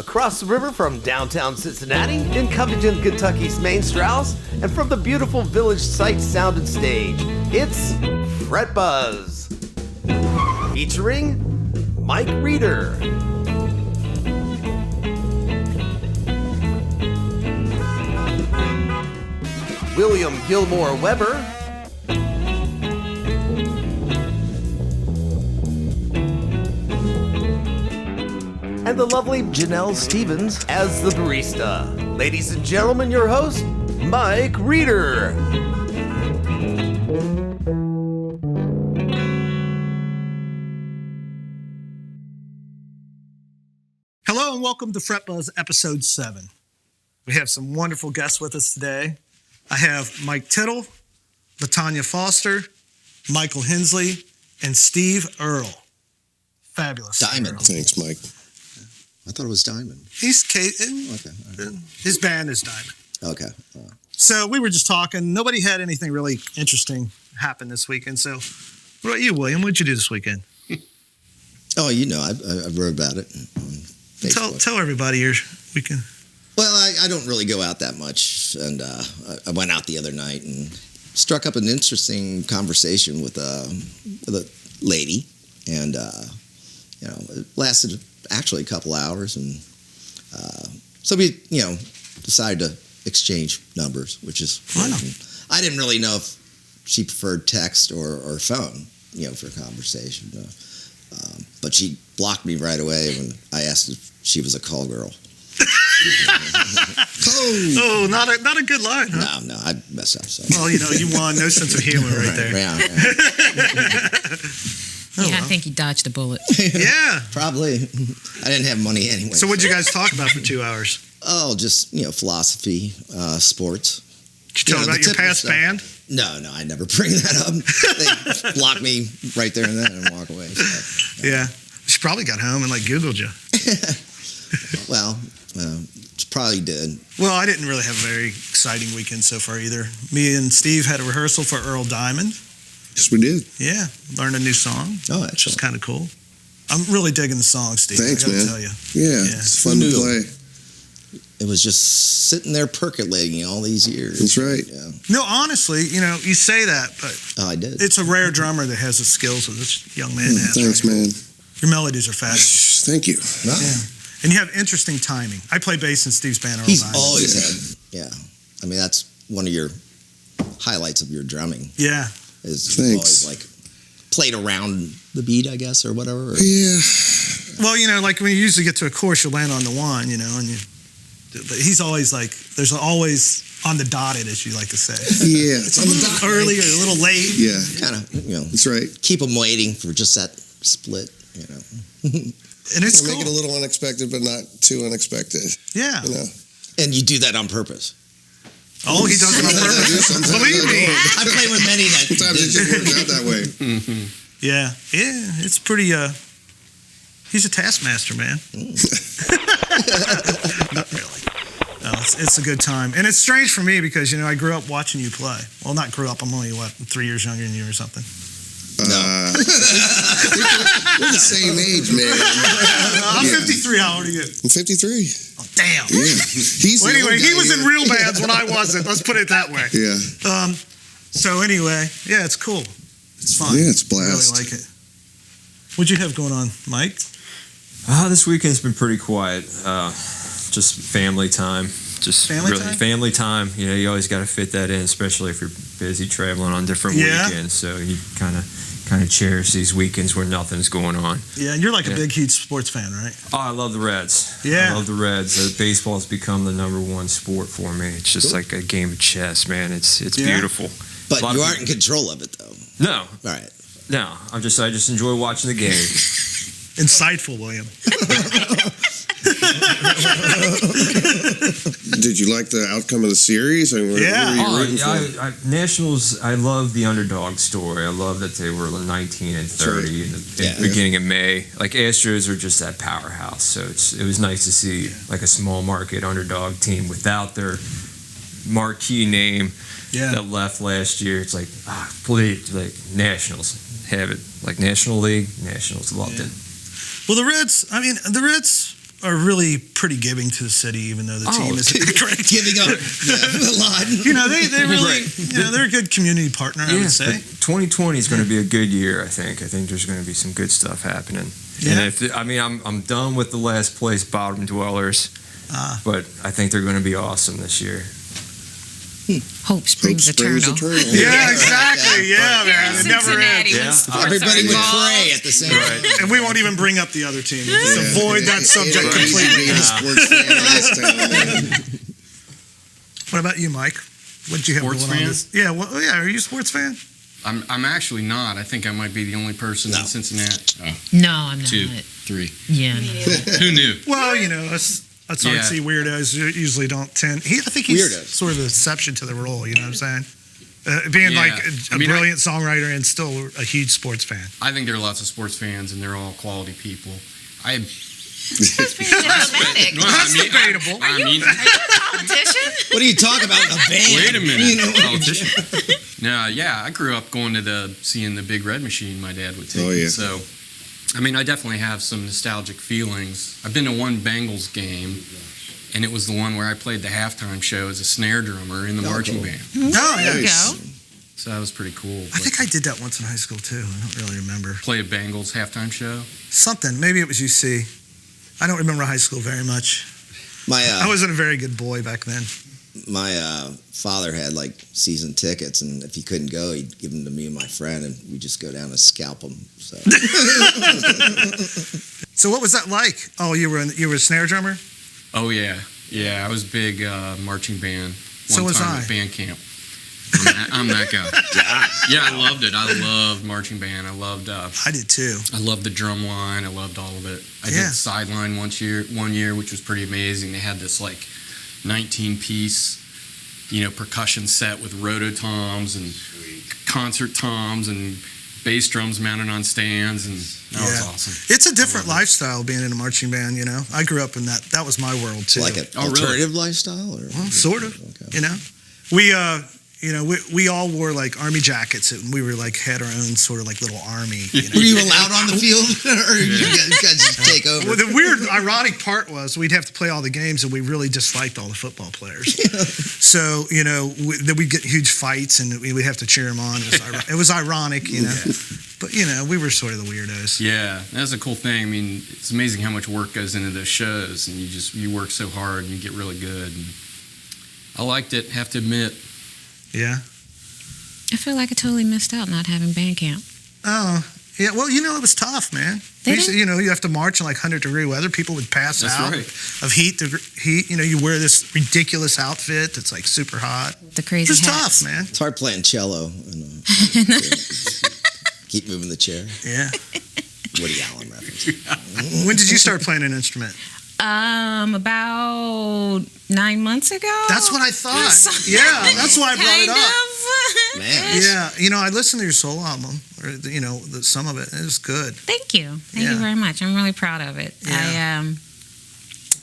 across the river from downtown Cincinnati, in Covington, Kentucky's main Strauss, and from the beautiful Village Sight Sound and Stage, it's Fret Buzz, featuring Mike Reeder. William Gilmore Weber, and the lovely Janelle Stevens as the barista. Ladies and gentlemen, your host, Mike Reeder. Hello and welcome to Fret Buzz episode 7. We have some wonderful guests with us today. I have Mike Tittle, LaTanya Foster, Michael Hensley, and Steve Earle. Fabulous. Diamond. Thanks, Mike. I thought it was Diamond. He's Okay. All right. His band is Diamond. Okay. So we were just talking. Nobody had anything really interesting happen this weekend. So what about you, William? What'd you do this weekend? Oh, you know, I wrote about it on Facebook. Tell everybody your weekend. Well, I don't really go out that much, and I went out the other night and struck up an interesting conversation with a lady, and it lasted actually a couple hours, and so we decided to exchange numbers, which is fun. Wow. I didn't really know if she preferred text or phone, for conversation, but she blocked me right away when I asked if she was a call girl. Oh, not a good line, huh? No, I messed up. So. Well, you won. No sense of humor right there. Yeah. I think he dodged a bullet. Yeah. Probably. I didn't have money anyway. So what'd you guys talk about for 2 hours? Oh, just, philosophy, sports. Did you tell about your past band? No, I never bring that up. They block me right there and then and walk away. So, Yeah. She probably got home and Googled you. Well, probably did. Well, I didn't really have a very exciting weekend so far either. Me and Steve had a rehearsal for Earl Diamond. Yes, we did. Yeah, learned a new song. Oh, which is excellent. kind of cool. I'm really digging the song, Steve. Thanks, I gotta man. tell you. Yeah, Yeah. it's fun to play. It was just sitting there percolating all these years. That's right. Yeah. No, honestly, you say that, but Oh, I did. it's a rare drummer that has the skills that this young man has. Thanks, right? man. Your melodies are fabulous. Thank you. No. Yeah. And you have interesting timing. I play bass in Steve's band. Earl He's Diamond. always had, I mean, that's one of your highlights of your drumming. Yeah. Is Thanks. always played around the beat, I guess, or whatever. Yeah. Well, when you usually get to a chorus, you land on the one, but he's always there's always on the dotted, as you like to say. Yeah. It's a little early or a little late. Yeah. Kind of, That's right. keep them waiting for just that split, And it's Make cool. it a little unexpected, but not too unexpected. Yeah. And you do that on purpose. Oh, he does it on purpose. Sometimes Believe me. I play with many that Sometimes it just works out that way. Yeah. Yeah. It's pretty, he's a taskmaster, man. Not really. No, it's a good time. And it's strange for me because, I grew up watching you play. Well, not grew up. I'm only, 3 years younger than you or something. We're the same age, man. I'm 53. How old are you? I'm 53. Oh, damn. Yeah. He's Well, the anyway, old he guy was in here. real bands when I wasn't. Let's put it that way. Yeah. So anyway, yeah, it's cool. It's fun. Yeah, it's a I blast. really like it. What'd you have going on, Mike? This weekend's been pretty quiet. Just family time. Just Family really time? family time. You always got to fit that in, especially if you're busy traveling on different Yeah. weekends. So you kind of cherish these weekends where nothing's going on. Yeah, and you're a Yeah. big, huge sports fan, right? Oh, I love the Reds. Yeah. I love the Reds. Baseball's become the #1 sport for me. It's just like a game of chess, man. It's Yeah. beautiful. But A lot you of aren't in control of it, though. No, All right. no. I just enjoy watching the game. Insightful, William. Did you like the outcome of the series? I mean, what Yeah. were you Oh, rooting for? yeah, Nationals, I love the underdog story. I love that they were 19 and 30 in the beginning of May. Astros are just that powerhouse. So it was nice to see a small market underdog team without their marquee name that left last year. It's please, Nationals, have it. National League, Nationals loved it. Well, the Reds, are really pretty giving to the city, even though the team isn't great. Giving up a lot. They really, they're a good community partner, I would say. 2020 is going to be a good year, I think. I think there's going to be some good stuff happening. Yeah. And I'm done with the last place bottom dwellers, but I think they're going to be awesome this year. Hope springs eternal. Yeah, exactly. Yeah, man. It never Cincinnati ends. when sports Everybody are would involved. pray at the same time. And we won't even bring up the other team. Just avoid that subject completely. Being a sports fan last time. What about you, Mike? What did you have Sports going on fan? this? Yeah, well, yeah. Are you a sports fan? I'm actually not. I think I might be the only person in Cincinnati. No, I'm not. 2, 3. Yeah. No. Who knew? Well, us artsy weirdos usually don't tend. I think he's Weirdos. sort of an exception to the rule. You know what I'm saying? Being Yeah. like I a mean, brilliant songwriter and still a huge sports fan. I think there are lots of sports fans, and they're all quality people. That's pretty diplomatic. That's debatable. I mean, Are you a politician? What are you talking about in a band? wait a minute. You know? Politician. No, yeah, I grew up going to seeing the Big Red Machine. My dad would take Oh, me. yeah. So, I mean, I definitely have some nostalgic feelings. I've been to one Bengals game, and it was the one where I played the halftime show as a snare drummer in the marching cool. band. Oh, There you Nice. go. So that was pretty cool. I think I did that once in high school too. I don't really remember. Play a Bengals halftime show. Something. Maybe it was UC. I don't remember high school very much. I wasn't a very good boy back then. My father had like season tickets, and if he couldn't go, he'd give them to me and my friend, and we'd just go down and scalp them. So So what was that like? Oh, you were a snare drummer? Oh yeah, yeah. I was big marching band. So was time I. at band camp. I'm that guy. Yeah, I loved it. I loved marching band. I loved I did too. I loved the drum line. I loved all of it. I Yeah. did sideline one year, which was pretty amazing. They had this like 19-piece, percussion set with rototoms and concert toms and bass drums mounted on stands, and that was awesome. It's a different lifestyle being in a marching band, I grew up in that. That was my world too. like an Oh, really? alternative lifestyle, or Well, sort of. Okay. We all wore like army jackets, and we were like had our own sort of like little army. Were you allowed on the field, or you guys just take over? Well, the weird, ironic part was we'd have to play all the games, and we really disliked all the football players. So then we'd get huge fights, and we'd have to cheer them on. It was ironic, But we were sort of the weirdos. Yeah, that's a cool thing. I mean, it's amazing how much work goes into those shows, and you work so hard and you get really good. And I liked it, have to admit. Yeah. I feel like I totally missed out not having band camp. Oh, yeah. Well, it was tough, man. Did it? You have to march in like 100-degree weather. People would pass That's out right. of heat. You wear this ridiculous outfit that's like super hot. The It crazy was hats. tough, man. It's hard playing cello. And, keep moving the chair. Yeah. Woody Allen reference. When did you start playing an instrument? About 9 months ago. That's what I thought. Something Yeah, that's why I brought it kind up. of. Man. Yeah, I listened to your solo album, or some of it. It was good. Thank you. Thank Yeah. you very much. I'm really proud of it. Yeah.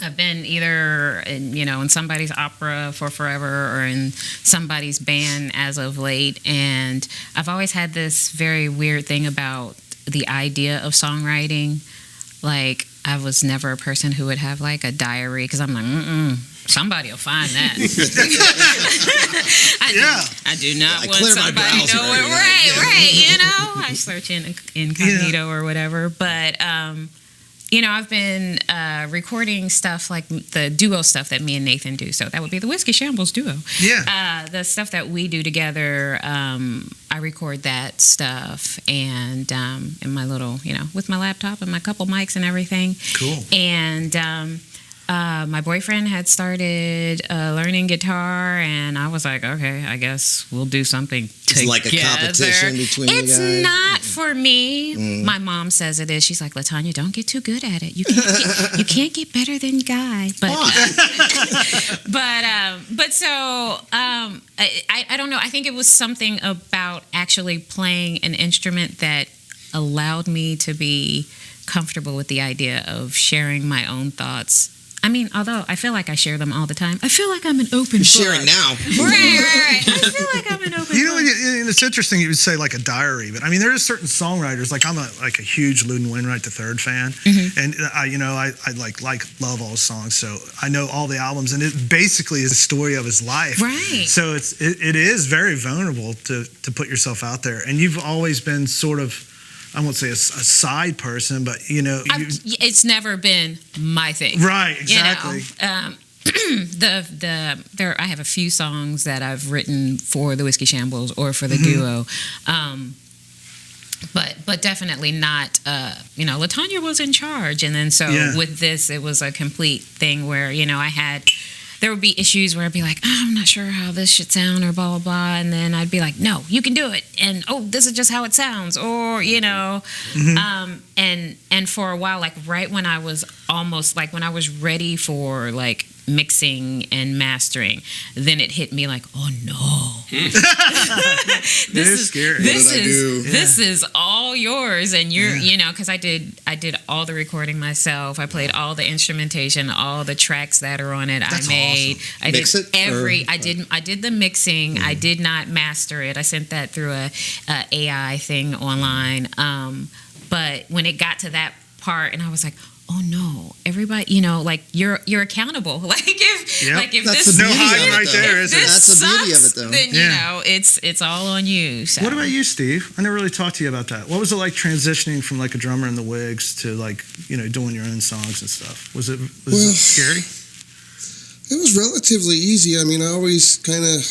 I've been either in somebody's opera for forever or in somebody's band as of late, and I've always had this very weird thing about the idea of songwriting. Like, I was never a person who would have like a diary, because I'm like, somebody will find that. I do not I want clear my somebody to browser know every it. night. Right. I search in incognito or whatever. But, I've been recording stuff like the duo stuff that me and Nathan do. So that would be the Whiskey Shambles duo. Yeah. The stuff that we do together, I record that stuff and in my little, with my laptop and my couple mics and everything. Cool. And my boyfriend had started learning guitar, and I was like, okay, I guess we'll do something together. It's like a competition between you It's guys? not for me. My mom says it is. She's like, LaTanya, don't get too good at it. You can't get better than Guy. But I don't know. I think it was something about actually playing an instrument that allowed me to be comfortable with the idea of sharing my own thoughts. I mean, although I feel like I share them all the time, I feel like I'm an open book. Share it now. Right. I feel like I'm an open You know, book. and it's interesting you would say like a diary, but I mean, there are certain songwriters, like I'm a huge Ludwig Wainwright III fan, and I love all his songs, so I know all the albums, and it basically is a story of his life. Right. So it is very vulnerable to put yourself out there, and you've always been sort of, I won't say a side person, but It's never been my thing. right, exactly. I have a few songs that I've written for the Whiskey Shambles or for the duo, but definitely not. LaTanya was in charge, and then with this, it was a complete thing where there would be issues where I'd be like, I'm not sure how this should sound, or blah blah blah, and then I'd be like, no, you can do it, and this is just how it sounds, or and for a while, like right when I was almost like when I was ready for like mixing and mastering, then it hit me like, oh no, this is scary. This is all yours, and you're because I did all the recording myself. I played all the instrumentation, all the tracks that are on it. That's I made. Awesome. I Mix did it, every. I did the mixing. I did not master it. I sent that through a AI thing online. But when it got to that part, and I was like, oh no, everybody, like you're accountable. Like if That's this the beauty hiding of it, right though. there, isn't it? That's the beauty of it, though. then it's all on you. So. What about you, Steve? I never really talked to you about that. What was it like transitioning from like a drummer in the Wigs to like doing your own songs and stuff? Was it scary? It was relatively easy. I mean, I always kind of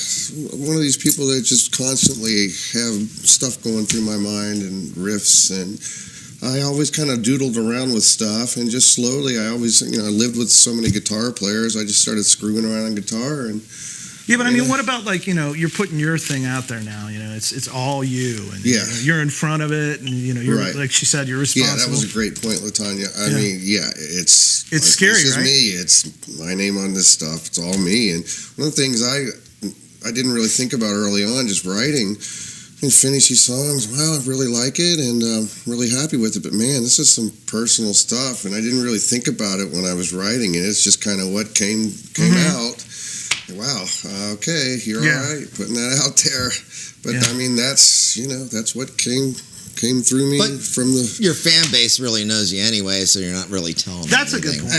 one of these people that just constantly have stuff going through my mind and riffs, and I always kind of doodled around with stuff, and just slowly I always, I lived with so many guitar players, I just started screwing around on guitar. And yeah, but I mean, what about like, you're putting your thing out there now, it's all you, and you're in front of it, and you're Right. like she said, you're responsible. Yeah, that was a great point, LaTanya. I mean, it's like, scary, this is right? me. It's my name on this stuff. It's all me. And one of the things I didn't really think about early on, just writing and finish these songs. Wow, I really like it, and I'm really happy with it. But man, this is some personal stuff, and I didn't really think about it when I was writing it. It's just kind of what came out. Wow, okay, you're all right, putting that out there. But I mean, that's what came through me from the. Your fan base really knows you anyway, so you're not really telling them. That's anything. A good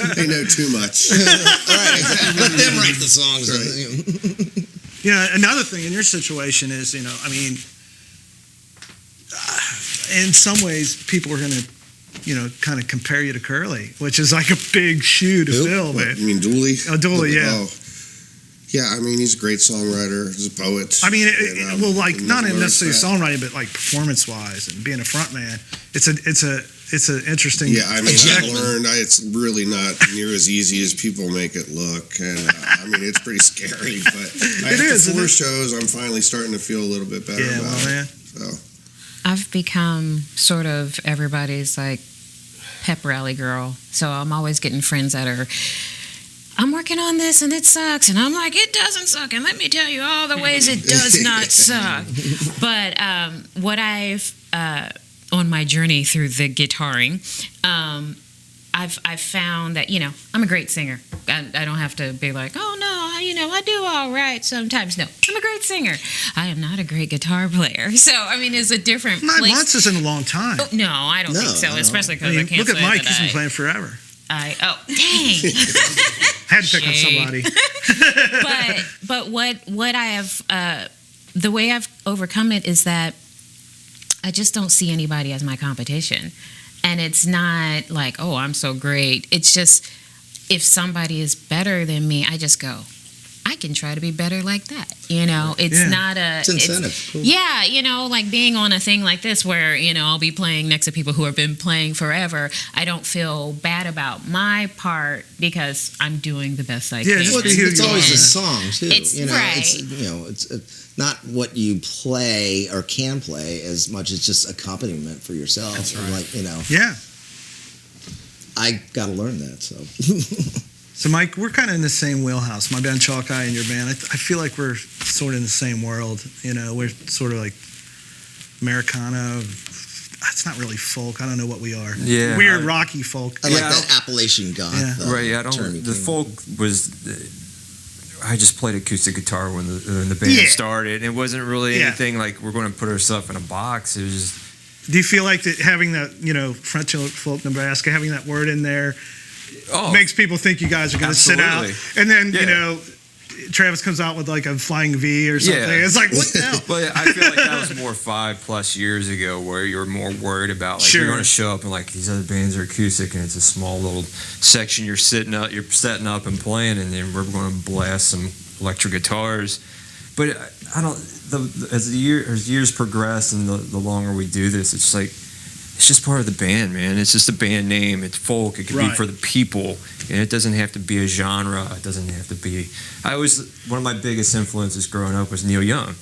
point. They know too much. All right, let them write the songs. Right. Another thing in your situation is, I mean, in some ways, people are going to, kind of compare you to Curly, which is like a big shoe to fill, man. You mean Dooley? Oh, Dooley, yeah. Oh. Yeah, I mean, he's a great songwriter. He's a poet. I mean, not necessarily songwriting, but like performance-wise and being a front man. It's an interesting. Yeah, I mean, I learned it's really not near as easy as people make it look, and I mean, it's pretty scary. But after 4 shows, I'm finally starting to feel a little bit better about it. So I've become sort of everybody's like pep rally girl. So I'm always getting friends that are, I'm working on this and it sucks. And I'm like, it doesn't suck. And let me tell you all the ways it does not suck. But what I've, on my journey through the guitaring, I've found that, I'm a great singer. I don't have to be like, oh no, I do all right sometimes. No, I'm a great singer. I am not a great guitar player. So, I mean, it's a different 9 place. months isn't a long time. Oh, no, I don't think so, especially because I can't look at say Mike, that he's been playing forever. dang. Had to pick on somebody. But what I have, the way I've overcome it is that I just don't see anybody as my competition. And it's not like, oh, I'm so great. It's just, if somebody is better than me, I just go, I can try to be better like that. It's not a... It's incentive. Cool. Yeah, like being on a thing like this where, I'll be playing next to people who have been playing forever. I don't feel bad about my part because I'm doing the best I can. Well, it's always a song, too. Right. It's not what you play or can play as much as just accompaniment for yourself. That's right. Yeah. I got to learn that, so... So, Mike, we're kind of in the same wheelhouse. My band Chalkeye and your band. I feel like we're sort of in the same world. We're sort of like Americana. it's not really folk. I don't know what we are. Yeah, Weird rocky folk. I like Yeah, that Appalachian goth. Yeah. Right, yeah, I term don't. you The came folk was. I just played acoustic guitar when the band Yeah. started. It wasn't really Yeah. anything like we're going to put ourselves in a box. It was just. Do you feel like that having that, French folk Nebraska, having that word in there Oh, makes people think you guys are going to sit out? Absolutely. And then, Yeah. Travis comes out with like a flying V or something. Yeah. It's like, what the hell? But I feel like that was more 5+ years ago, where you were more worried about like Sure. you're going to show up and like these other bands are acoustic and it's a small little section you're setting up and playing, and then we're going to blast some electric guitars. But I don't. As years progress and the longer we do this, it's like it's just part of the band, man. It's just a band name. It's folk. It can be Right. for the people, and it doesn't have to be a genre. It doesn't have to be. One of my biggest influences growing up was Neil Young.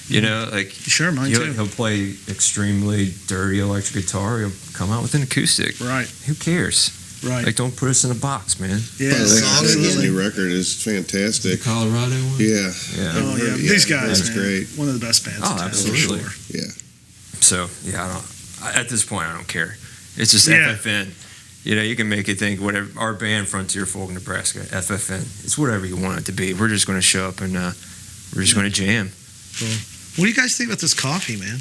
You know, like Sure, mine too. he'll play extremely dirty electric guitar. He'll come out with an acoustic. Right, Who cares? right. Like, don't put us in a box, man. Yeah, By the way, This absolutely. new record is fantastic. Colorado one? Yeah. Yeah. Oh, yeah. Yeah, These guys, that's man, great. one of the best bands. Oh, in town, absolutely. For sure. Yeah. So yeah, at this point, I don't care. It's just Yeah. FFN. You can make it think whatever. Our band, Frontier Folk Nebraska, FFN. It's whatever you want it to be. We're just going to show up and we're just going to jam. What do you guys think about this coffee, man?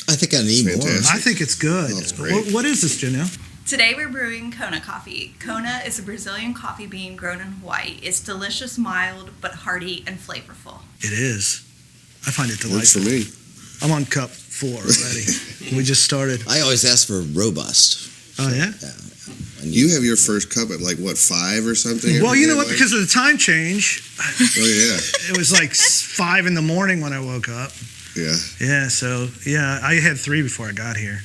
I think I need more. Fantastic. I think it's good. Oh, it's great. What is this, Janelle? Today we're brewing Kona coffee. Kona is a Brazilian coffee bean grown in Hawaii. It's delicious, mild, but hearty and flavorful. It is. I find it Works for delightful. me. I'm on cup 4 already. We just started. I always ask for robust. Oh, yeah? You have your first cup at like what, 5 or something? Well, you know every what? day, Because of the time change, Mike? Oh yeah, it was like 5 in the morning when I woke up. yeah. Yeah, so, yeah, I had 3 before I got here.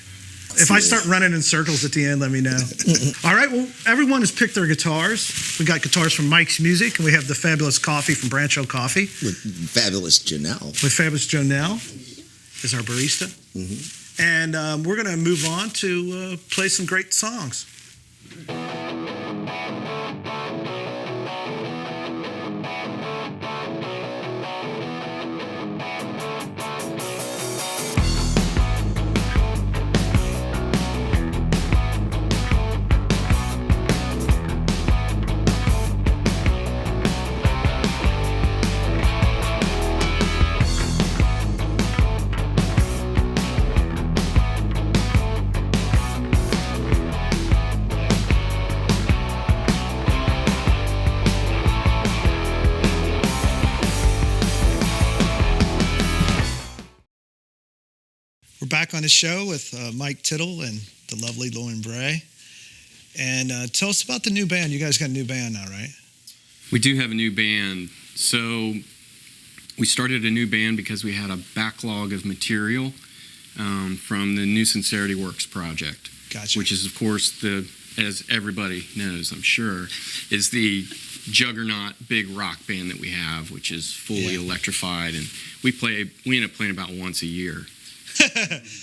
If I start running in circles at the end, let me know. All right, well, everyone has picked their guitars. We got guitars from Mike's Music, and we have the fabulous coffee from Branch Oak Coffee With fabulous Janelle. with fabulous Jonelle is our barista. And we're going to move on to play some great songs. We're back on the show with Mike Tittle and the lovely Lauren Bray. And tell us about the new band. You guys got a new band now, right? We do have a new band. So we started a new band because we had a backlog of material from the New Sincerity Works project, Gotcha. which is, of course, as everybody knows, I'm sure, is the juggernaut big rock band that we have, which is fully electrified. And we end up playing about once a year.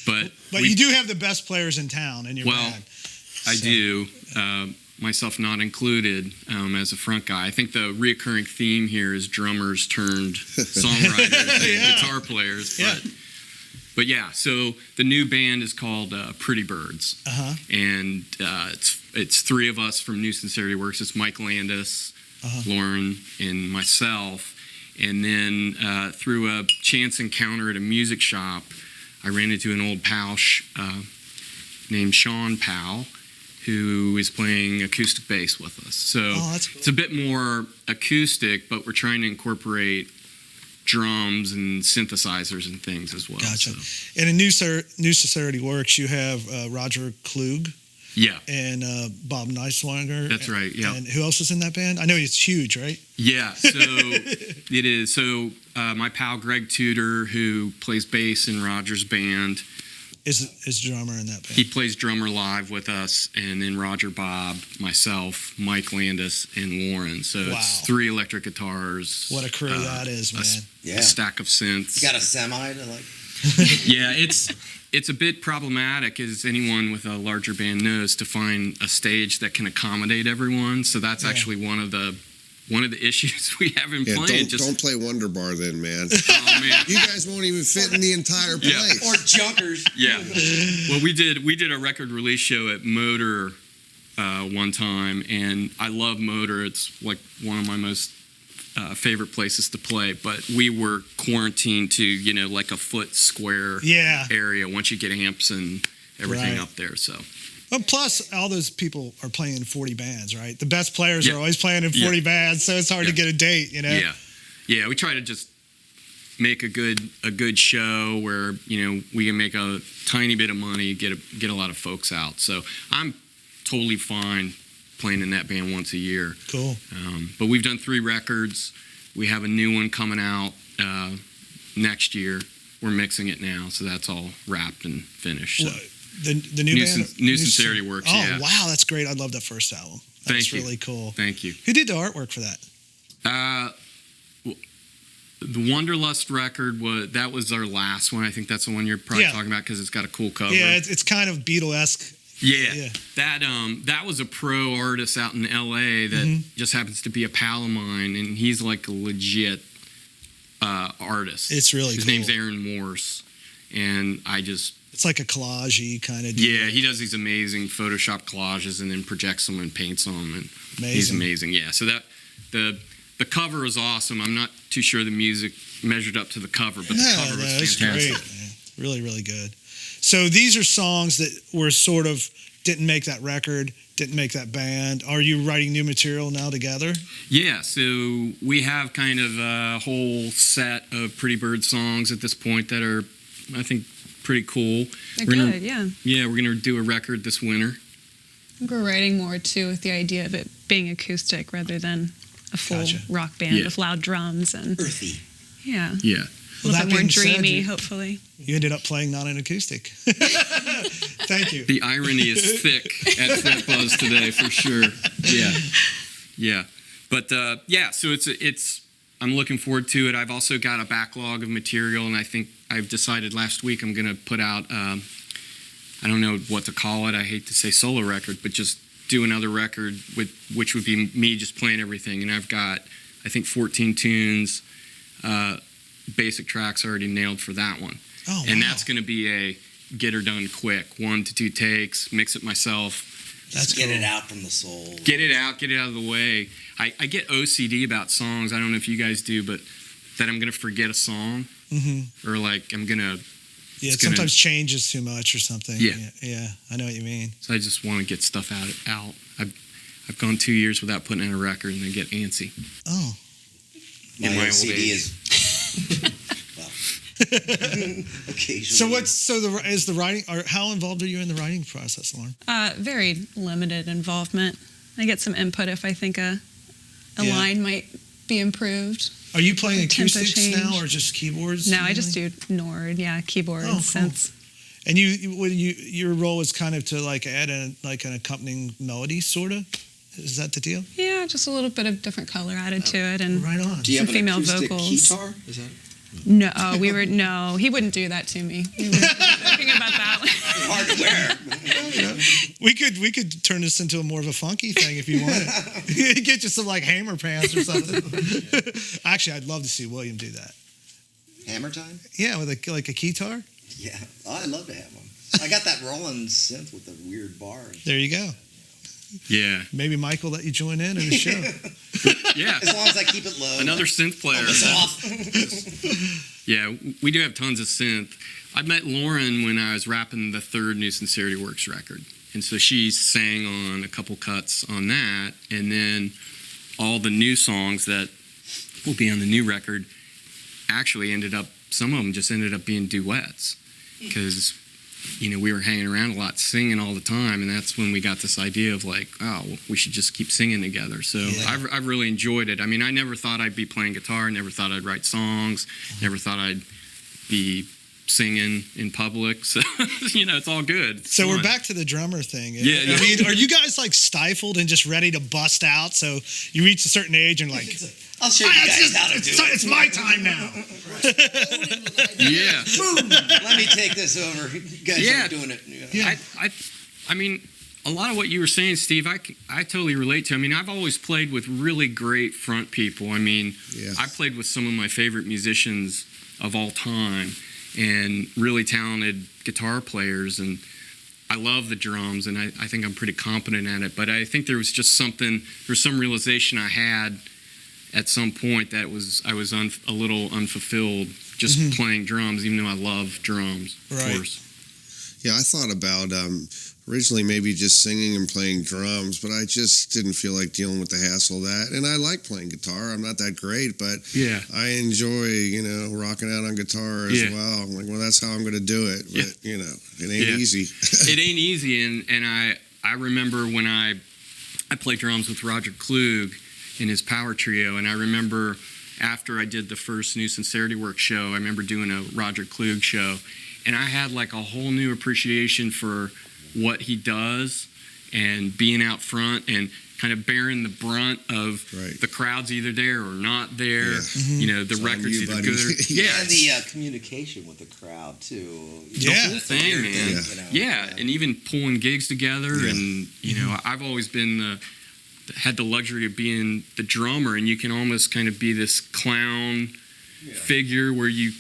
But you do have the best players in town in your Well, band. I So- do, myself not included, as a front guy. I think the reoccurring theme here is drummers turned songwriters Yeah. and guitar players. Yeah. But yeah, so the new band is called Pretty Birds, Uh-huh. and it's 3 of us from New Sincerity Works. It's Mike Landis, Lauren, and myself. And then through a chance encounter at a music shop, I ran into an old pal named Sean Powell, who is playing acoustic bass with us. So that's cool. it's a bit more acoustic, but we're trying to incorporate drums and synthesizers and things as well. Gotcha. So, And in New Sincerity Works, you have Roger Klug yeah. and Bob Neiswanger. That's right, yeah. And who else is in that band? I know it's huge, right? Yeah, so it is. So my pal Greg Tudor, who plays bass in Roger's band, Is drummer in that band. he plays drummer live with us, and then Roger, Bob, myself, Mike Landis, and Lauren. So Wow. it's 3 electric guitars. What a crew that is, man. A stack of synths. You got a semi to like. Yeah, it's a bit problematic, as anyone with a larger band knows, to find a stage that can accommodate everyone. So that's actually one of the one of the issues we have in Yeah, playing. don't play Wonder Bar then, man. Oh man. You guys won't even fit in the entire Yeah. place. Or junkers. Yeah. Well, we did a record release show at Motor one time, and I love Motor. It's like one of my most favorite places to play. But we were quarantined to like a foot square Yeah. area once you get amps and everything Right. up there. So Well, plus, all those people are playing in 40 bands, right? The best players Yeah. are always playing in 40 bands, so it's hard to Yeah. get a date, you know? yeah, we try to just make a good show where we can make a tiny bit of money, get a lot of folks out. So I'm totally fine playing in that band once a year. Cool. But we've done 3 records. We have a new one coming out next year. We're mixing it now, so that's all wrapped and finished. So. Well, the new band? New Sincerity Works, Oh, yeah. wow, that's great. I love that first album. That's Thank you. really cool. Thank you. Who did the artwork for that? The Wanderlust record was our last one. I think that's the one you're probably Yeah. talking about because it's got a cool cover. Yeah, it's kind of Beatle-esque. Yeah. Yeah. That was a pro artist out in LA that Mm-hmm. just happens to be a pal of mine, and he's like a legit artist. It's really His cool. name's Aaron Morse, and I just It's like a collage-y kind of deal. yeah, he does these amazing Photoshop collages and then projects them and paints them, and he's Amazing. amazing. Yeah, so that the cover is awesome. I'm not too sure the music measured up to the cover, but the Yeah, cover was that's fantastic. great. Man. Really, really good. So these are songs that were sort of didn't make that record, didn't make that band. Are you writing new material now together? Yeah, so we have kind of a whole set of Pretty Bird songs at this point that are, I think, pretty cool. They're We're gonna- good, yeah. Yeah, we're going to do a record this winter. I think we're writing more too with the idea of it being acoustic rather than a full Gotcha. rock band Yeah. with loud drums and Earthy. yeah, Yeah. a Well, little that bit more being said, dreamy, you- hopefully. You ended up playing not an acoustic. Thank you. The irony is thick at Fret Buzz today, for sure. Yeah. Yeah. But, so it's I'm looking forward to it. I've also got a backlog of material, and I think I've decided last week I'm going to put out, I don't know what to call it. I hate to say solo record, but just do another record which would be me just playing everything. And I've got, I think, 14 tunes, basic tracks already nailed for that one. Oh, And wow. that's going to be a get her done quick, 1 to 2 takes, mix it myself. That's Get cool. it out from the soul. Get it out of the way. I get OCD about songs. I don't know if you guys do, but that I'm going to forget a song or like I'm going to, Yeah, It's it gonna- sometimes changes too much or something. Yeah. Yeah, I know what you mean. so I just want to get stuff out. I've gone 2 years without putting in a record and I get antsy. Oh, In my old OCD age. is occasionally. is the writing? Or how involved are you in the writing process, Lauren? Very limited involvement. I get some input if I think a Yeah. line might be improved. Are you playing Tempo acoustics change. now or just keyboards? No, I just mainly? do Nord, keyboard, Oh, cool. synths. And your role is kind of to like add an accompanying melody, sort of. Is that the deal? Yeah, just a little bit of different color added to it, and Right on. Do you some have an female acoustic vocals. guitar? Is that no, he wouldn't do that to me. We were thinking about that. hard to wear? We could turn this into more of a funky thing if you wanted. Get you some like hammer pants or something. Actually, I'd love to see William do that. Hammer time? Yeah, with like a guitar. Yeah. Oh, I'd love to have one. I got that Roland synth with the weird bars. There you go. Yeah. Maybe Mike will let you join in the show. Yeah. As long as I keep it low. Another synth player. It's off. Yeah, we do have tons of synth. I met Lauren when I was rapping the 3rd New Sincerity Works record. And so she sang on a couple cuts on that. And then all the new songs that will be on the new record actually some of them just ended up being duets. Because, we were hanging around a lot, singing all the time. And that's when we got this idea of like, oh, well, we should just keep singing together. So Yeah. I've really enjoyed it. I mean, I never thought I'd be playing guitar. Never thought I'd write songs. Never thought I'd be singing in public. So, it's all good. It's So we're fun. back to the drummer thing. Yeah. I mean, are you guys like stifled and just ready to bust out? So you reach a certain age and like, I'll show you guys how to do it. it's my time now. Yeah. Let me take this over. You guys Yeah. are doing it. Yeah. I mean, a lot of what you were saying, Steve, I totally relate to. I mean, I've always played with really great front people. I mean, I played with some of my favorite musicians of all time and really talented guitar players, and I love the drums, and I think I'm pretty competent at it. But I think there was some realization I had at some point that I was a little unfulfilled just playing drums, even though I love drums, of course. Yeah, I thought about originally maybe just singing and playing drums, but I just didn't feel like dealing with the hassle of that. And I like playing guitar. I'm not that great, but I enjoy, rocking out on guitar as well. I'm like, well, that's how I'm going to do it. But, it ain't easy. It ain't easy. And I remember when I played drums with Roger Klug in his power trio, and I remember after I did the first New Sincerity Works show, I remember doing a Roger Klug show, and I had like a whole new appreciation for what he does and being out front and kind of bearing the brunt of the crowd's either there or not there. The It's record's either buddy. good or And the communication with the crowd too. The whole thing, man. And even pulling gigs together, and I've always been had the luxury of being the drummer, and you can almost kind of be this clown figure where you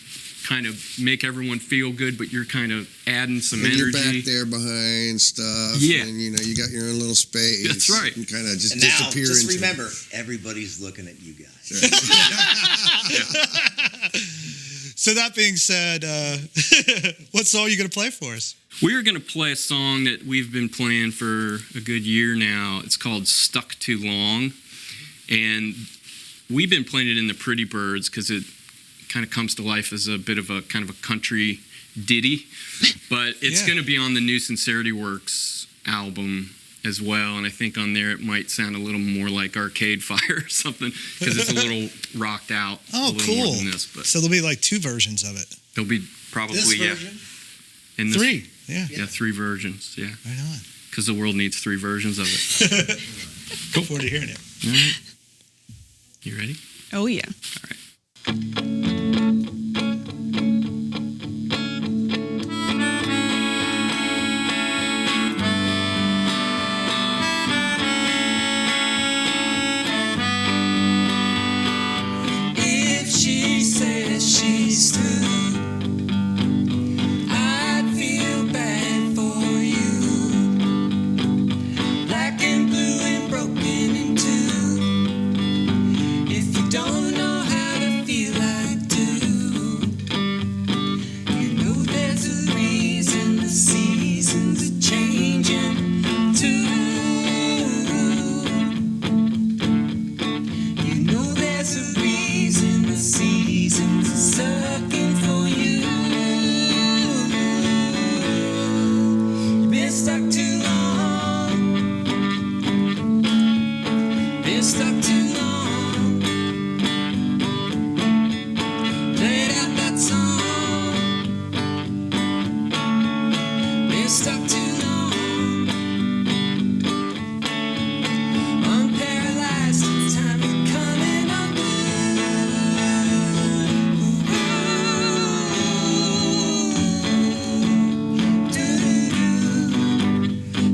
kind of make everyone feel good, but you're kind of adding some energy. You're back there behind stuff. Yeah. And, you got your own little space. That's right. And kind of just And disappear now, just into remember, everybody's looking at you guys. So that being said, what song are you going to play for us? We're going to play a song that we've been playing for a good year now. It's called Stuck Too Long. And we've been playing it in the Pretty Birds because it kind of comes to life as a bit of a kind of a country ditty. But it's going to be on the New Sincerity Works album as well. And I think on there it might sound a little more like Arcade Fire or something because it's a little rocked out. Oh, a little cool. More than this, but So there'll be like 2 versions of it. there'll be probably, This version? And this, 3. Yeah. Yeah, 3 versions. Yeah. Right on. Because the world needs 3 versions of it. Look forward to hearing it. All right. You ready? Oh, yeah. All right. If she says she's through, I'd feel bad for you. Black and blue and broken in two. If you don't know how to feel I do, you know there's a reason the seasons are changing too. You know there's a reason the seasons are sucking for you. You've been stuck too long. Been stuck too long. Played out that song. Been stuck too long. I'm paralyzed in time and coming unglued.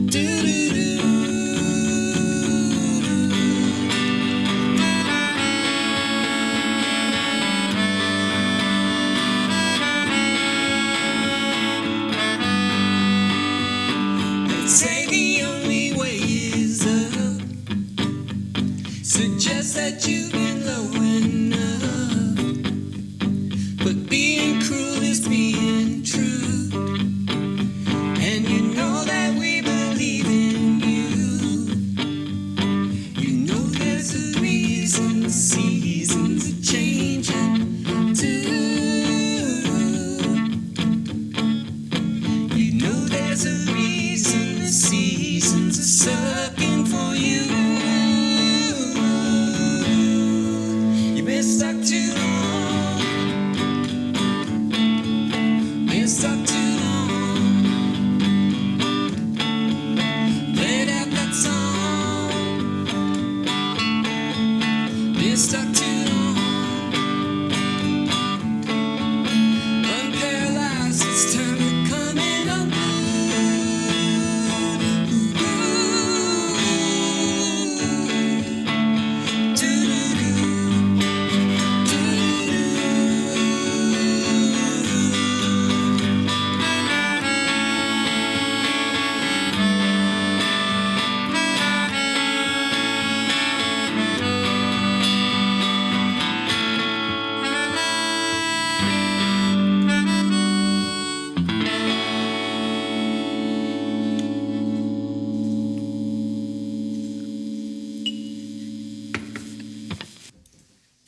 Do-do-do. They say the only way is up. Suggest that you've been low enough. But being cruel is being true. And you know that we believe in you. You know there's a reason the seasons are changing too. You know there's a reason the seasons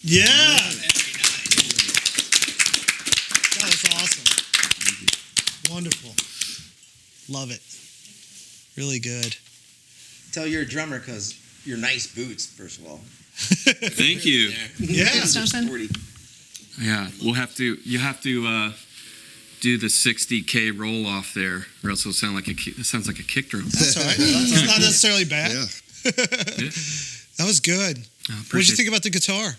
Yeah. That was awesome. Wonderful. Love it. Really good. Tell you're a drummer because your nice boots, first of all. Thank you. Yeah. Thanks, Jonathan. Yeah, you have to do the 60K roll off there, or else it'll sound like it sounds like a kick drum. That's all right. That's not necessarily bad. Yeah. That was good. What did you think about the guitar?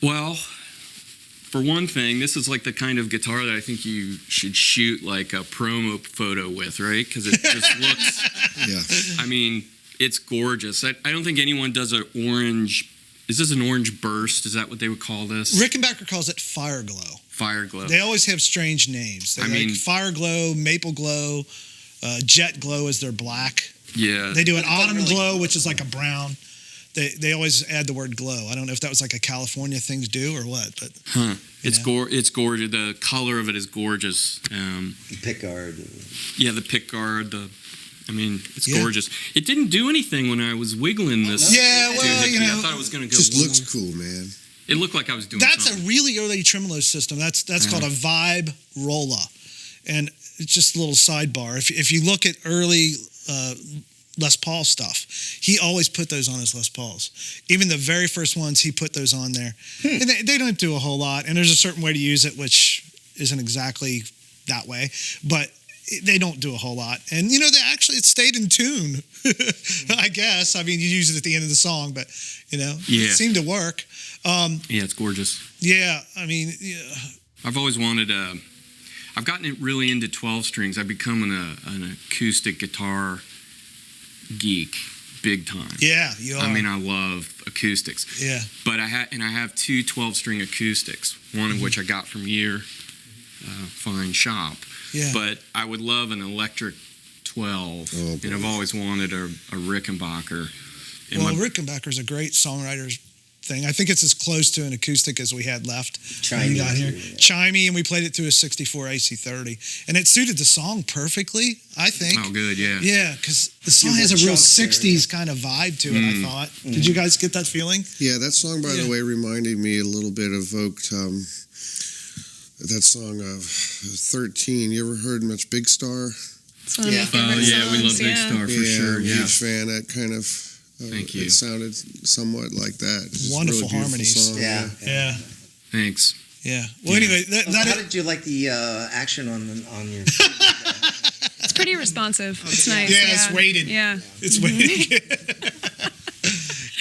Well, for one thing, this is like the kind of guitar that I think you should shoot like a promo photo with, right? Because it just looks. Yeah. I mean, it's gorgeous. I don't think anyone does an orange. Is this an orange burst? Is that what they would call this? Rickenbacker calls it Fire Glow. Fire glow. They always have strange names. They like Fire Glow, Maple Glow, Jet Glow is their black. Yeah. They do an Autumn Glow, which is like a brown. They always add the word glow. I don't know if that was like a California thing to do or what, but It's gorgeous. The color of it is gorgeous. Pickguard. Yeah, the pickguard. It's Yeah. gorgeous. It didn't do anything when I was wiggling this. Yeah, well, doohickey. you know, I thought it was going to go. Just looks cool, man. It looked like I was doing. that's something. a really early tremolo system. That's called a Vibe Rolla, and it's just a little sidebar. If you look at early Les Paul stuff, he always put those on his Les Pauls. Even the very first ones, he put those on there, and they don't do a whole lot. And there's a certain way to use it, which isn't exactly that way, but they don't do a whole lot. And it stayed in tune. I guess. I mean, you use it at the end of the song, but it seemed to work. Yeah, it's gorgeous. Yeah, I mean, I've always wanted I've gotten it really into 12 strings. I've become an acoustic guitar geek, big time. yeah, you are. I mean, I love acoustics. yeah, But I have two 12-string acoustics, one of which I got from your fine shop. yeah. But I would love an electric 12, Oh, and I've always wanted a Rickenbacker. And Well, my- Rickenbacker's a great songwriter's thing. I think it's as close to an acoustic as we had left when we Chimey, got here. too, yeah. Chimey, and we played it through a 64 AC30. And it suited the song perfectly, I think. oh, good, yeah. Yeah, because the song has a real 60s kind of vibe to it, I thought. Did you guys get that feeling? Yeah, that song, by Yeah. the way, reminded me a little bit, evoked that song of 13. You ever heard much Big Star? It's one of my Yeah. favorite Yeah, we love songs, Big yeah. Star for yeah, sure. I'm a Yeah. huge fan. That kind of. Thank you. It sounded somewhat like that. It's just a Wonderful really beautiful harmonies. song, Yeah. Yeah, Thanks. yeah. Well, anyway, How did you like the action on your? It's pretty responsive. It's nice. Yeah, it's weighted. Yeah. it's waiting.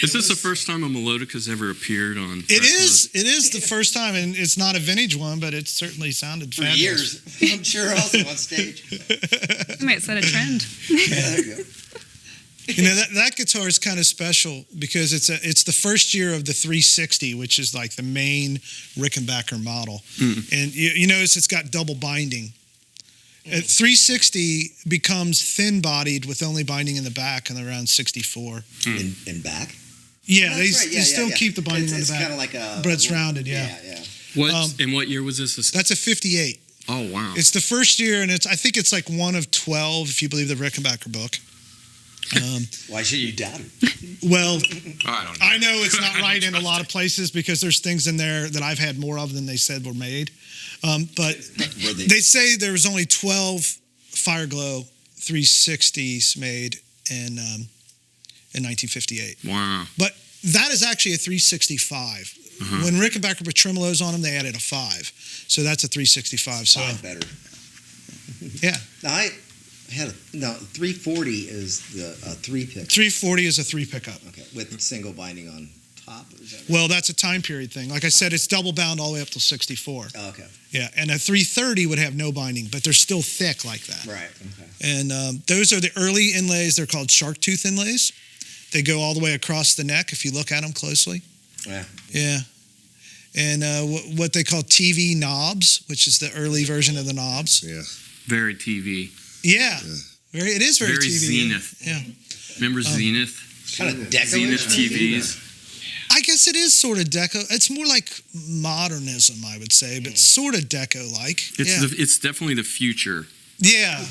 Is this the first time a melodica's ever appeared on? It Fretboz? is the first time, and it's not a vintage one, but it certainly sounded For fabulous. years, I'm sure, also on stage. It might set a trend. Yeah, there you go. That guitar is kind of special because it's the first year of the 360, which is like the main Rickenbacker model. And you notice it's got double binding. 360 becomes thin-bodied with only binding in the back and around 64. In back. Yeah, That's they, right. they still keep the binding it's on the kind of back, like a. but it's rounded. Yeah, Yeah. And what year was this? that's a 58. Oh, wow. It's the first year, and I think it's like one of 12 if you believe the Rickenbacker book. Why should you doubt it? Well, I don't know. I know it's not right in a lot of places because there's things in there that I've had more of than they said were made. But Were they? they say there was only 12 Fireglow 360s made in 1958. Wow. But that is actually a 365. When Rickenbacker put tremolos on them, they added a 5. So that's a 365. So, Five better. yeah. No, I had 340 is the 3 pick. 340 is a 3 pickup. Okay, with single binding on top. Is that right? Well, that's a time period thing. Like I said, it's double bound all the way up to 64. Oh, okay. Yeah, and a 330 would have no binding, but they're still thick like that. Right. Okay. And those are the early inlays. They're called shark tooth inlays. They go all the way across the neck if you look at them closely. Yeah. Yeah. And what they call TV knobs, which is the early version of the knobs. Yeah. Very TV. Yeah. It is very TV. Zenith. Yeah. Remember Zenith? Kind of deco. Zenith TVs. I guess it is sort of deco. It's more like modernism, I would say, but sort of deco-like. It's definitely the future. Yeah.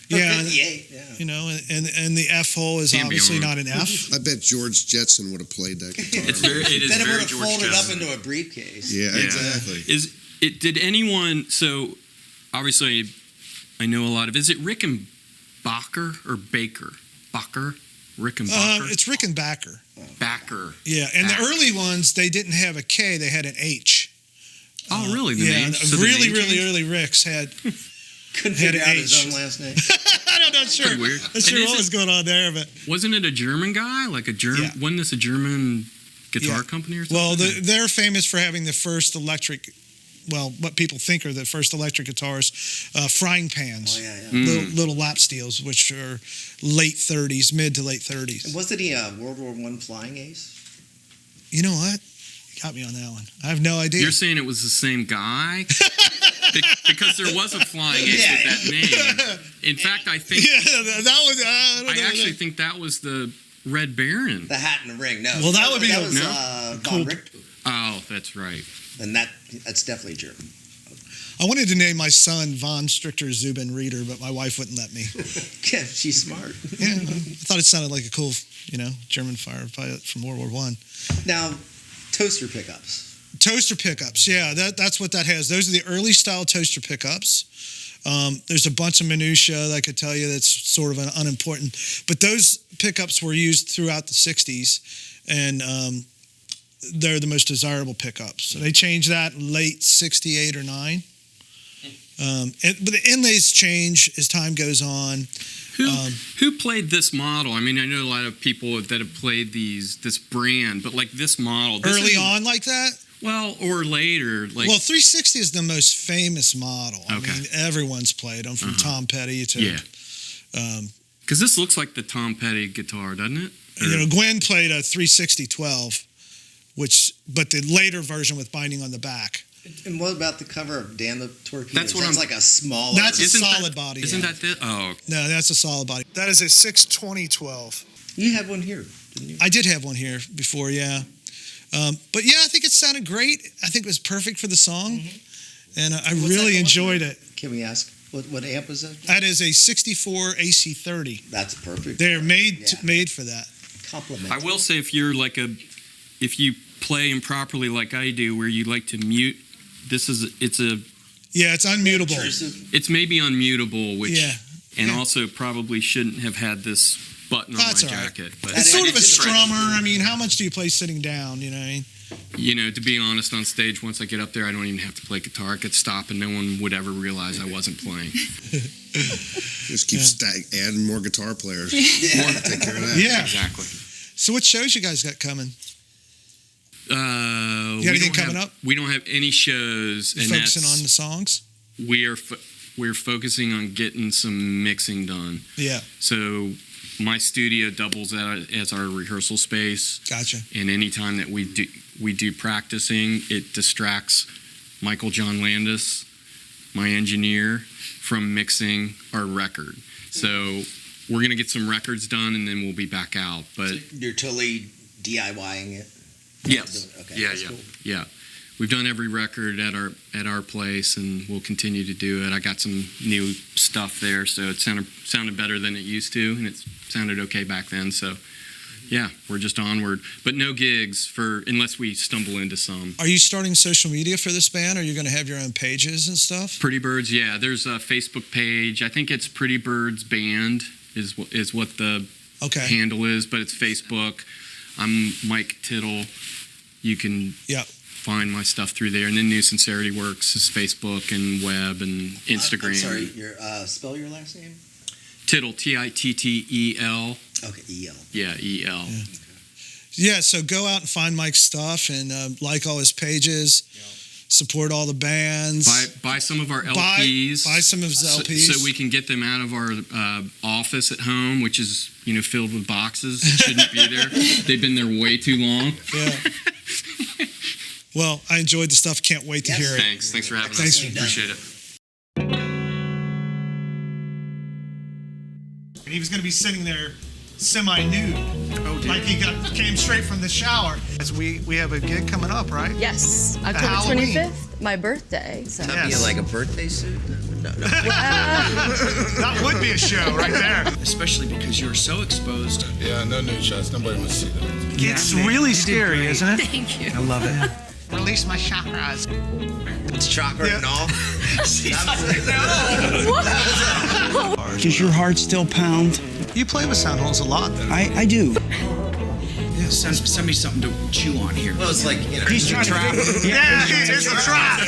Yeah, 58, yeah. you know, and the F hole is Can't be obviously wrong. not an F. I bet George Jetson would have played that guitar. It is Then it very would have George folded Jetson. up into a briefcase. Yeah, exactly. Did anyone? So obviously, I know a lot of. Is it Rickenbacker or Baker? Bacher, Rickenbacker, It's Rickenbacker. Backer. Yeah, and Backer. the early ones they didn't have a K; they had an H. Oh, really? The Yeah, name? the So the really, name really changed? early Ricks had. Couldn't Had figure an out his H. own last name. I'm not sure. Pretty weird. Not And sure is what it- was going on there, but Wasn't it a German guy? Like a German? Yeah. Wasn't this a German guitar Yeah. company or something? well, they're famous for having the first electric. Well, what people think are the first electric guitars, frying pans, Oh, yeah. little lap steels, which are late 30s, mid to late 30s. Wasn't he a World War I flying ace? You know what? You got me on that one. I have no idea. You're saying it was the same guy? Because there was a flying ace with that name. In fact, I think yeah, that was. I don't I know. actually think that was the Red Baron. The hat and the ring. No. Well, that would be that a- was no? Von Richter, Oh, that's right. and that's definitely German. I wanted to name my son Von Strichter Zubin Reeder, but my wife wouldn't let me. Yeah, she's smart. Yeah, I thought it sounded like a cool, German fighter pilot from World War One. Now, toaster pickups. Toaster pickups, yeah, that's what that has. Those are the early style toaster pickups. There's a bunch of minutia that I could tell you that's sort of unimportant, but those pickups were used throughout the '60s, and they're the most desirable pickups. So they changed that in late '68 or '9. But the inlays change as time goes on. Who played this model? I mean, I know a lot of people that have played this brand, but like this model. This Early isn't- on like that? Well, or later. Like, Well, 360 is the most famous model. Okay. I mean, everyone's played them from Tom Petty to, yeah. Because this looks like the Tom Petty guitar, doesn't it? Gwen played a 360 12, but the later version with binding on the back. And what about the cover of Dan the Torpedo? That's what That's I'm- like a smaller. That's a Isn't that- solid body. Isn't yeah. that the? Oh, No, that's a solid body. That is a 620 12. You had one here, didn't you? I did have one here before, yeah. But yeah, I think it sounded great. I think it was perfect for the song. And I What's that really called? enjoyed it. Can we ask what amp is that? That is a 64 AC30. That's perfect. They're made Yeah. made for that. Compliment. I will say if you play improperly like I do, where you like to mute, Yeah, it's unmutable. Intrusive. it's maybe unmutable, which Yeah. and Yeah. also probably shouldn't have had this button on That's my all right. jacket. But It's sort of a It's a strummer. I mean, how much do you play sitting down? You know what I mean? to be honest, on stage, once I get up there, I don't even have to play guitar. I could stop, and no one would ever realize I wasn't playing. Just keep adding more guitar players. Take care of that. Yeah. Exactly. So what shows you guys got coming? You got anything coming up? We don't have any shows, You and focusing that's on the songs? we're focusing on getting some mixing done. Yeah, So my studio doubles as our rehearsal space, gotcha. and anytime that we do practicing, it distracts Michael John Landis, my engineer, from mixing our record. So we're gonna get some records done, and then we'll be back out. But You're totally DIYing it. yes, Okay, yeah, that's yeah, cool. yeah. We've done every record at our place, and we'll continue to do it. I got some new stuff there, so it sounded better than it used to, and it sounded okay back then. So, yeah, we're just onward. But no gigs unless we stumble into some. Are you starting social media for this band? Or are you going to have your own pages and stuff? Pretty Birds, yeah. There's a Facebook page. I think it's Pretty Birds Band is what the Okay. handle is, but it's Facebook. I'm Mike Tittle. You can find my stuff through there. And then New Sincerity Works is Facebook and web and Instagram. I'm sorry. Spell your last name. Tittle, Tittel. Okay, EL. Yeah, EL. Yeah, so go out and find Mike's stuff and like all his pages. Support all the bands. Buy some of our LPs. Buy some of his LPs. So we can get them out of our office at home, which is filled with boxes. It shouldn't be there. They've been there way too long. Yeah. Well, I enjoyed the stuff. Can't wait to hear it. Thanks for having Thanks us. for- Appreciate it. And he was going to be sitting there semi-nude. Like he came straight from the shower. As we have a gig coming up, right? Yes, At October Halloween. 25th my birthday. So. Not being like a birthday suit? No. That would be a show right there. Especially because you're so exposed. Yeah, no nude shots. Nobody wants to see that. It's really scary, isn't it? Thank you. I love it. Release my chakras. It's chocolate and all. Does your heart still pound? You play with sound holes a lot, though. I do. Yeah, send me something to chew on here. Well, it's like, you know. He's trying to trap. Yeah, it's a trap.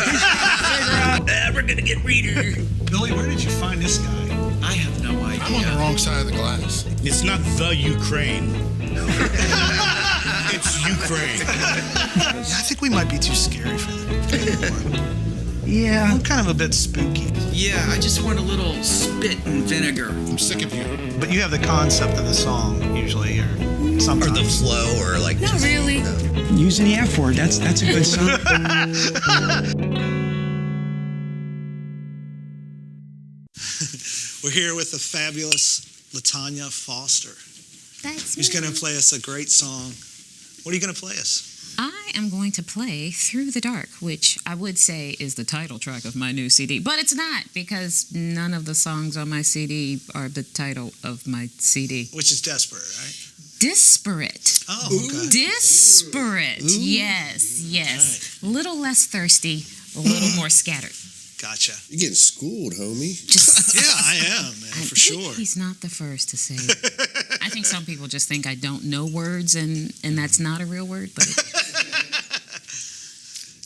We're gonna get reader. Billy, where did you find this guy? I have no idea. I'm on the wrong side of the glass. It's not the Ukraine. It's Ukraine. I think we might be too scary for them. Yeah. I'm kind of a bit spooky. Yeah, I just want a little spit and vinegar. I'm sick of you. But you have the concept of the song usually, or sometimes. Or the flow, or like. Not really. Using the F word, that's a good song. We're here with the fabulous LaTonya Foster. That's Who's me. going to play us a great song. What are you going to play us? I am going to play Through the Dark, which I would say is the title track of my new CD, but it's not because none of the songs on my CD are the title of my CD. Which is Desperate, right? Disparate. Oh, okay. Disparate. Yes. A little less thirsty, a little more scattered. Gotcha. You're getting schooled, homie. Just Yeah, I am, man, for sure. He's not the first to say it. I think some people just think I don't know words, and that's not a real word, but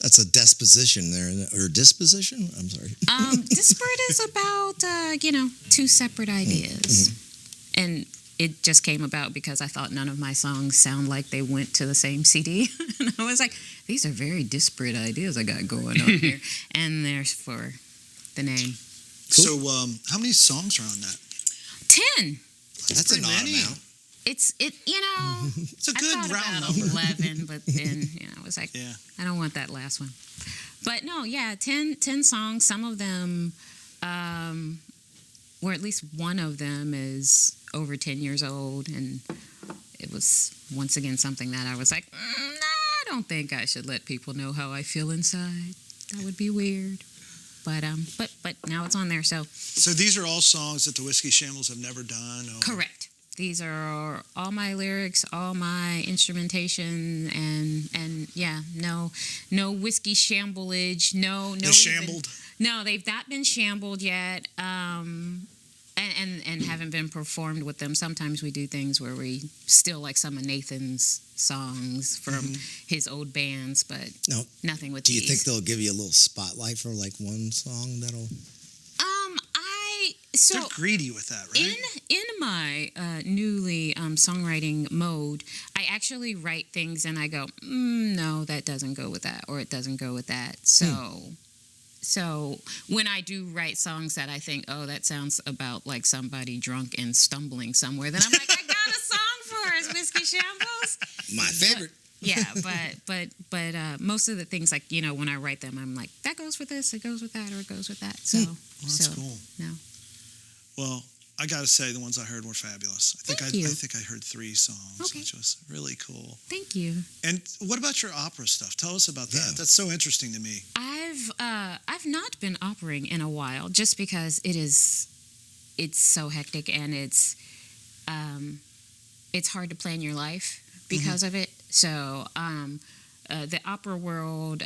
That's a disposition there, or disposition? I'm sorry. disparate is about two separate ideas, and it just came about because I thought none of my songs sound like they went to the same CD, and I was like, these are very disparate ideas I got going on here, and there's for the name. So, how many songs are on that? 10. That's an odd amount. It's It's a I good thought round about number. 11, but then I was like, Yeah. I don't want that last one. But no, 10 songs. Some of them, or at least one of them, is over 10 years old, and it was once again something that I was like, I don't think I should let people know how I feel inside. That would be weird. But now it's on there, so. So these are all songs that the Whiskey Shambles have never done? Or... Correct. These are all my lyrics, all my instrumentation, and yeah, no whiskey shamblage, no. They're shambled? No, they've not been shambled yet, and haven't been performed with them. Sometimes we do things where we steal like some of Nathan's songs from his old bands, but nothing with Do you these. think they'll give you a little spotlight for like one song that'll? They're greedy with that, right? In my newly songwriting mode, I actually write things and I go, no, that doesn't go with that, or it doesn't go with that. So when I do write songs that I think, oh, that sounds about like somebody drunk and stumbling somewhere, then I'm like, I got a song for us, Whiskey Shambles. My favorite. But most of the things, like, when I write them, I'm like, that goes with this, it goes with that, or it goes with that. So, Well, that's cool. No. Well, I got to say, the ones I heard were fabulous. I think I heard 3 songs, which was really cool. Thank you. And what about your opera stuff? Tell us about that. That's so interesting to me. I've not been operating in a while, just because it's so hectic, and it's hard to plan your life because of it. So the opera world,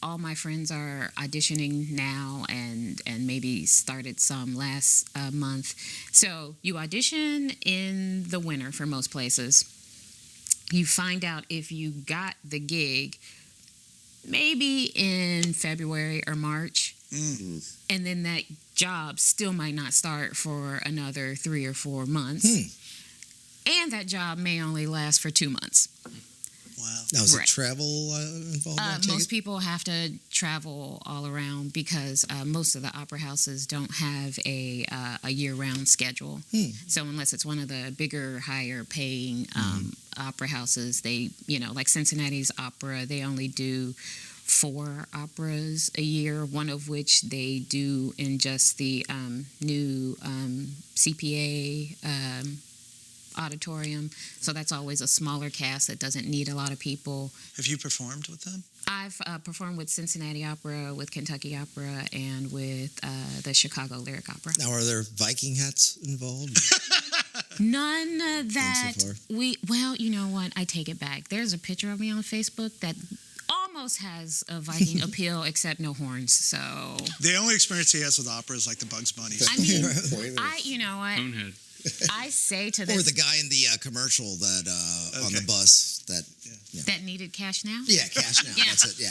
all my friends are auditioning now, and maybe started some last month. So you audition in the winter for most places. You find out if you got the gig maybe in February or March. And then that job still might not start for another 3 or 4 months. And that job may only last for 2 months. Wow. Now, is it travel involved? Most people have to travel all around because most of the opera houses don't have a year-round schedule. So unless it's one of the bigger, higher-paying opera houses, they, like Cincinnati's opera, they only do 4 operas a year, one of which they do in just the new CPA auditorium. So that's always a smaller cast that doesn't need a lot of people. Have you performed with them? I've performed with Cincinnati Opera, with Kentucky Opera, and with the Chicago Lyric Opera. Now, are there Viking hats involved? None that so far? well, you know what? I take it back. There's a picture of me on Facebook that almost has a Viking appeal, except no horns. So The only experience he has with opera is like the Bugs Bunny. I mean, you know what? Bonehead. I say to Or this the guy in the commercial that on the bus that. that needed cash now. Yeah, cash now. Yeah. That's it. Yeah.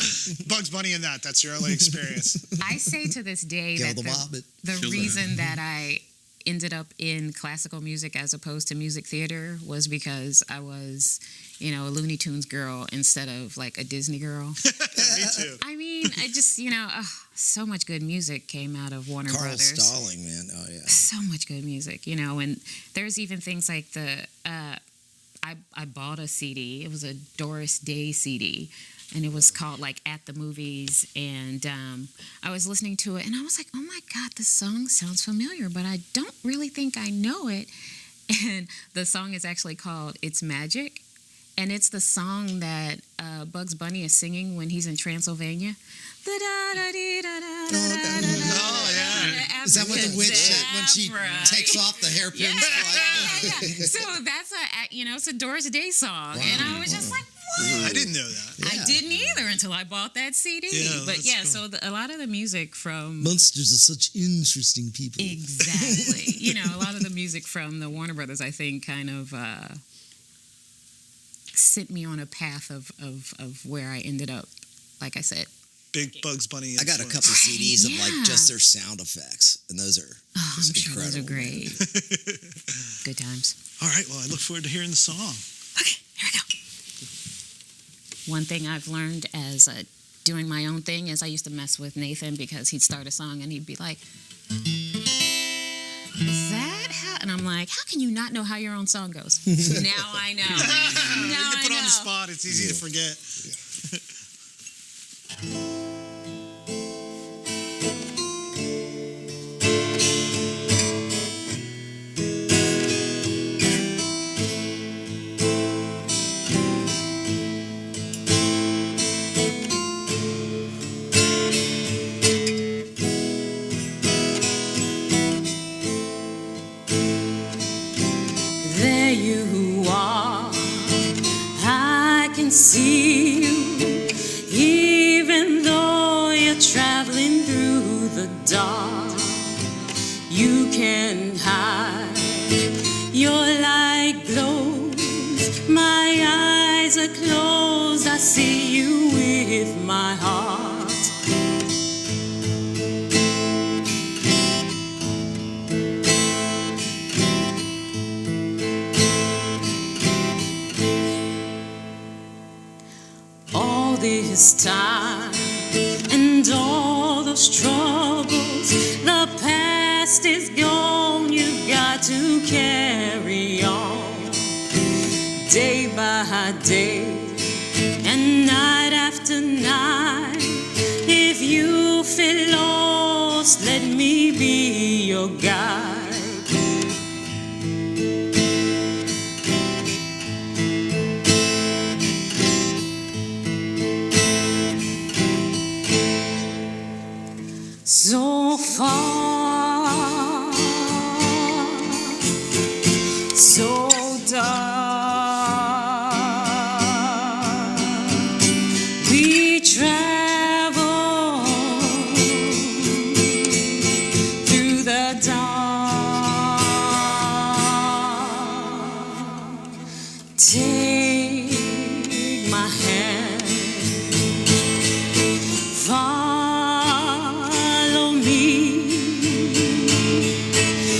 Bugs Bunny and that's your only experience. I say to this day Kill that the mob. the reason that I ended up in classical music as opposed to music theater was because I was, a Looney Tunes girl instead of like a Disney girl. Me too. I mean, I just, so much good music came out of Warner Carl Brothers. Stalling, man. Oh, yeah. So much good music, and there's even things like I bought a CD. It was a Doris Day CD, and it was called like At the Movies, and I was listening to it, and I was like, oh my God, this song sounds familiar, but I don't really think I know it. And the song is actually called It's Magic, and it's the song that Bugs Bunny is singing when he's in Transylvania. Oh, yeah. Is that what the witch when she takes off the hairpins? Yeah. So that's it's a Doris Day song, and I was just like, what? I didn't know that. I didn't either until I bought that CD. Yeah, but that's yeah, cool. so a lot of the music from Monsters are such interesting people. exactly, a lot of the music from the Warner Brothers, I think, kind of sent me on a path of where I ended up. Like I said, Big Bugs Bunny. I got a influence. couple CDs of Yeah. like just their sound effects, and those are I'm just sure those are incredible. great. Good times. All right, well, I look forward to hearing the song. Okay, here we go. One thing I've learned as doing my own thing is I used to mess with Nathan because he'd start a song and he'd be like, is that how? And I'm like, how can you not know how your own song goes? Now I know. You Now get I put on the know. spot, it's easy to forget. There you are, I can see you, even though you're traveling through the dark. You can hide, your light glows, my eyes are closed, I see you with my heart. All this time and all those troubles, the past is gone, you've got to carry on. Day by day and night after night, if you feel lost, let me be your guide. So far, so dark, we travel through the dark. Take my hand, follow me,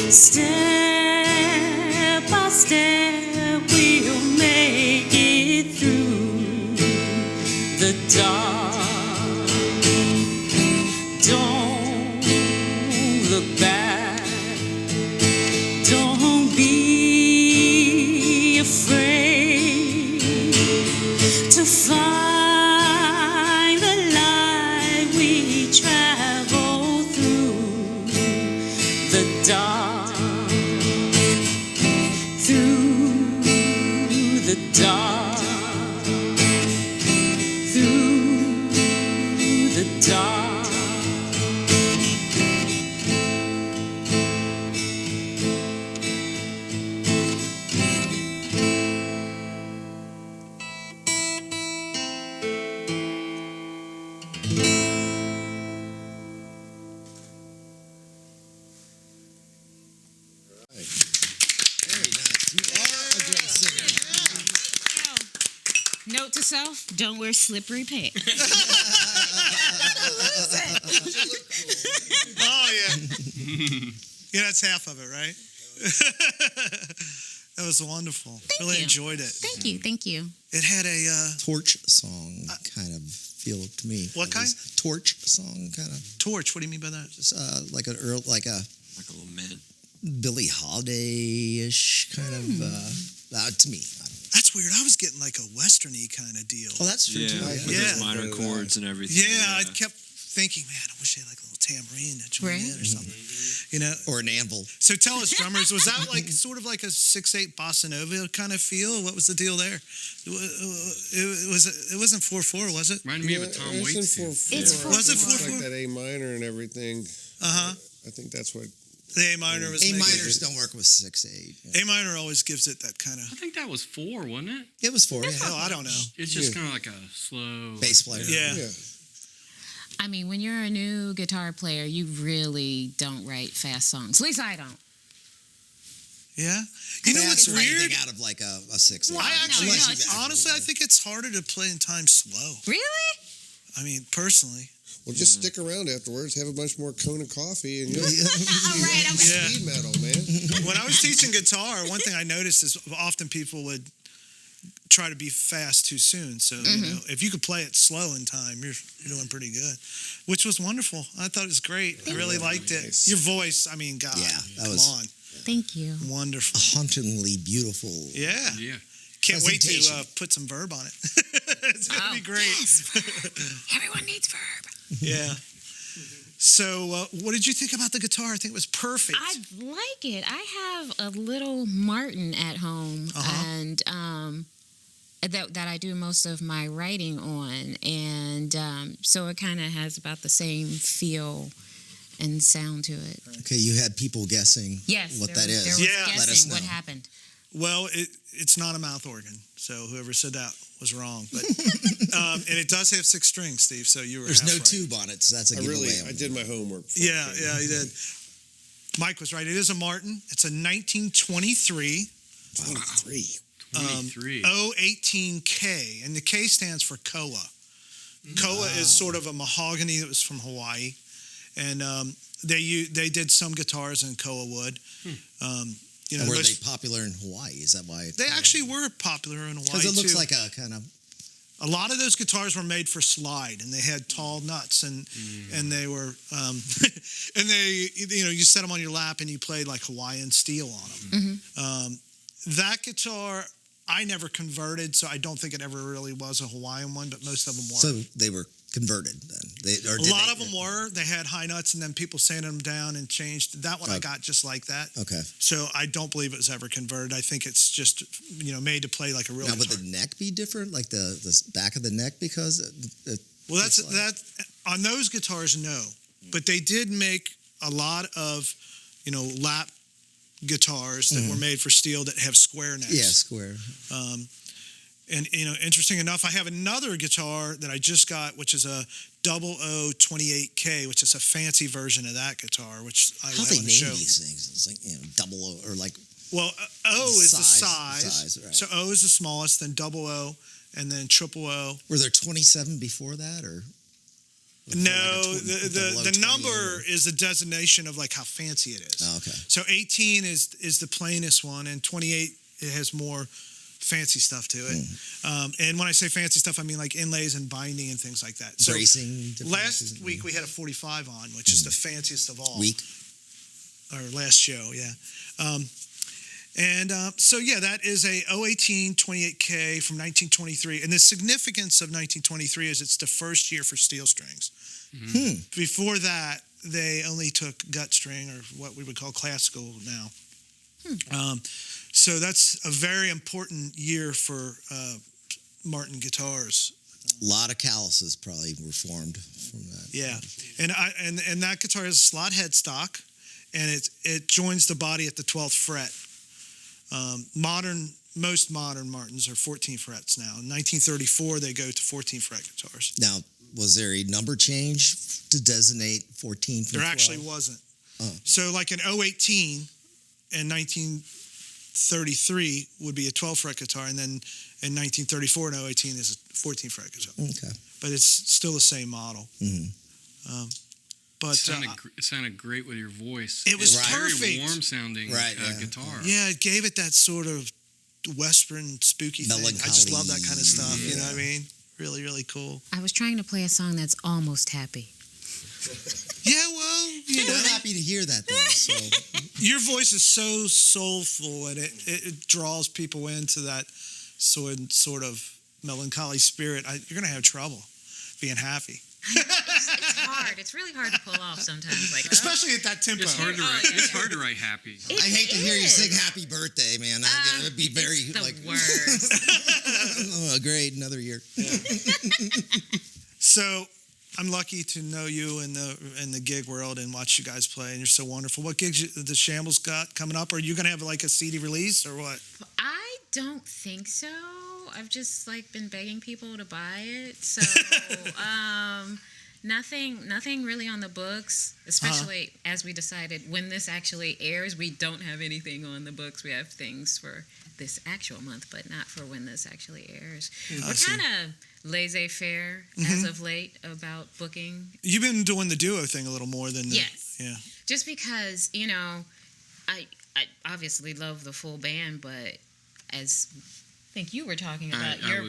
step by step we'll make it through the dark. Don't look back, don't be afraid. the dark, through the dark. Very nice. You are a great singer. Note to self: don't wear slippery pants. Oh yeah. Yeah, that's half of it, right? That was wonderful. Really you. enjoyed it. Thank you, thank you. It had a Torch song kind of feel to me. What kind? Torch song kind of. torch. What do you mean by that? Just like a Like a lament. Billie Holiday-ish kind of to me. I don't know. That's weird. I was getting like a westerny kind of deal. Oh, that's true Yeah, too. with Yeah. those minor chords and everything. Yeah, I kept thinking, man, I wish I had like a little tambourine to join in or something. You know? Or an anvil. So tell us, drummers, was that like sort of like a 6/8 bossa nova kind of feel? What was the deal there? It wasn't 4/4, was it? Reminded me of a Tom Waits tune. Was it 4/4? Like that A minor and everything. Uh-huh. I think that's what. The A minor was A making minors don't work with 6/8. A minor always gives it that kind of. I think that was 4, wasn't it? It was 4. Yeah. Hell, I don't know. It's just kind of like a slow Bass player. Yeah. I mean, when you're a new guitar player, you really don't write fast songs. At least I don't. Yeah. You know what's That's weird? anything out of like a 6/8. I actually, Unless you actually- honestly, I think it's harder to play in time slow. Really? I mean, personally. Well, just stick around afterwards, have a bunch more Kona coffee, and you'll Yeah. speed metal, man. When I was teaching guitar, one thing I noticed is often people would try to be fast too soon. So, you know, if you could play it slow in time, you're doing pretty good, which was wonderful. I thought it was great. I really liked it. Nice. Your voice, I mean, God, Yeah, that come was- on. Thank you. Wonderful. hauntingly beautiful. Yeah. Yeah. Can't wait to Presentation. put some verb on it. It's going to be great. Yes, verb. Everyone needs verb. Yeah. So, what did you think about the guitar? I think it was perfect. I like it. I have a little Martin at home, and that I do most of my writing on, and so it kind of has about the same feel and sound to it. Okay, you had people guessing Yes, what there that was, is. There was Yeah. Let us guessing know. what happened. Well, it's not a mouth organ, so whoever said that was wrong. But and it does have 6 strings, Steve. So you were. There's half no right. tube on it, so that's a giveaway. I did my homework. Yeah, you did. Mike was right. It is a Martin. It's a 1923 23. 23. 018K, and the K stands for Koa. Koa is sort of a mahogany that was from Hawaii, and they did some guitars in Koa wood. You know, Were most- they popular in Hawaii? Is that why? they actually were popular in Hawaii Because it looks too. like a kind of. A lot of those guitars were made for slide, and they had tall nuts, and they were, and they, you know, you set them on your lap and you played like Hawaiian steel on them. That guitar, I never converted, so I don't think it ever really was a Hawaiian one, but most of them were. So they were converted then. A lot of them were. They had high nuts, and then people sanded them down and changed. That one I got just like that. Okay. So I don't believe it was ever converted. I think it's just, you know, made to play like a real Now, would guitar. the neck be different, like the back of the neck, because Well, that's it's like- that on those guitars, no, but they did make a lot of, you know, lap guitars that were made for steel that have square necks. yeah, square. And you know, interesting enough, I have another guitar that I just got, which is a 0028K, which is a fancy version of that guitar, which I How have they on name the show. these things? It's like, you know, double O or like. Well, O is the Size, size. right. So O is the smallest, then double O, and then triple O. Were there 27 before that, or? No, Like a the 0028 number or- is the designation of like how fancy it is. Oh, okay. So 18 is the plainest one, and 28 it has more fancy stuff to it. And when I say fancy stuff, I mean like inlays and binding and things like that. So Bracing. last week we had a 45 on, which is the fanciest of all. Week. Or last show, yeah. So yeah, that is a 018 28K from 1923. And the significance of 1923 is it's the first year for steel strings. Before that, they only took gut string, or what we would call classical now. So that's a very important year for Martin Guitars. A lot of calluses probably were formed from that. Yeah, and that guitar has a slot headstock, and it joins the body at the 12th fret. Most modern Martins are 14 frets now. In 1934, they go to 14 fret guitars. Now, was there a number change to designate 14 from There 12? actually wasn't. Oh. So like an 018 in 1933 would be a 12 fret guitar, and then in 1934 an 018 is a 14 fret guitar. Okay. But it's still the same model. Mm-hmm. But It sounded great with your voice. It was It's perfect. Very warm sounding guitar. Yeah, it gave it that sort of Western spooky thing. I just love that kind of stuff. You know what I mean? Really, really cool. I was trying to play a song that's almost happy. Yeah, well, we're happy to hear that, though. So. Your voice is so soulful, and it draws people into that sort of melancholy spirit. You're gonna have trouble being happy. It's hard. It's really hard to pull off sometimes. Like, especially at that tempo. It's hard to write. It's hard to write happy. I hate to hear you sing "Happy Birthday," man. It'd be very it's the like worst. oh, great, another year. So, I'm lucky to know you in the gig world and watch you guys play, and you're so wonderful. What gigs the Shambles got coming up? Are you gonna have like a CD release or what? I don't think so. I've just been begging people to buy it. So nothing really on the books, especially as we decided when this actually airs, we don't have anything on the books. We have things for this actual month, but not for when this actually airs. We're kind of laissez-faire as of late about booking. You've been doing the duo thing a little more than yes. Yeah. Just because, I obviously love the full band, but as I think you were talking about your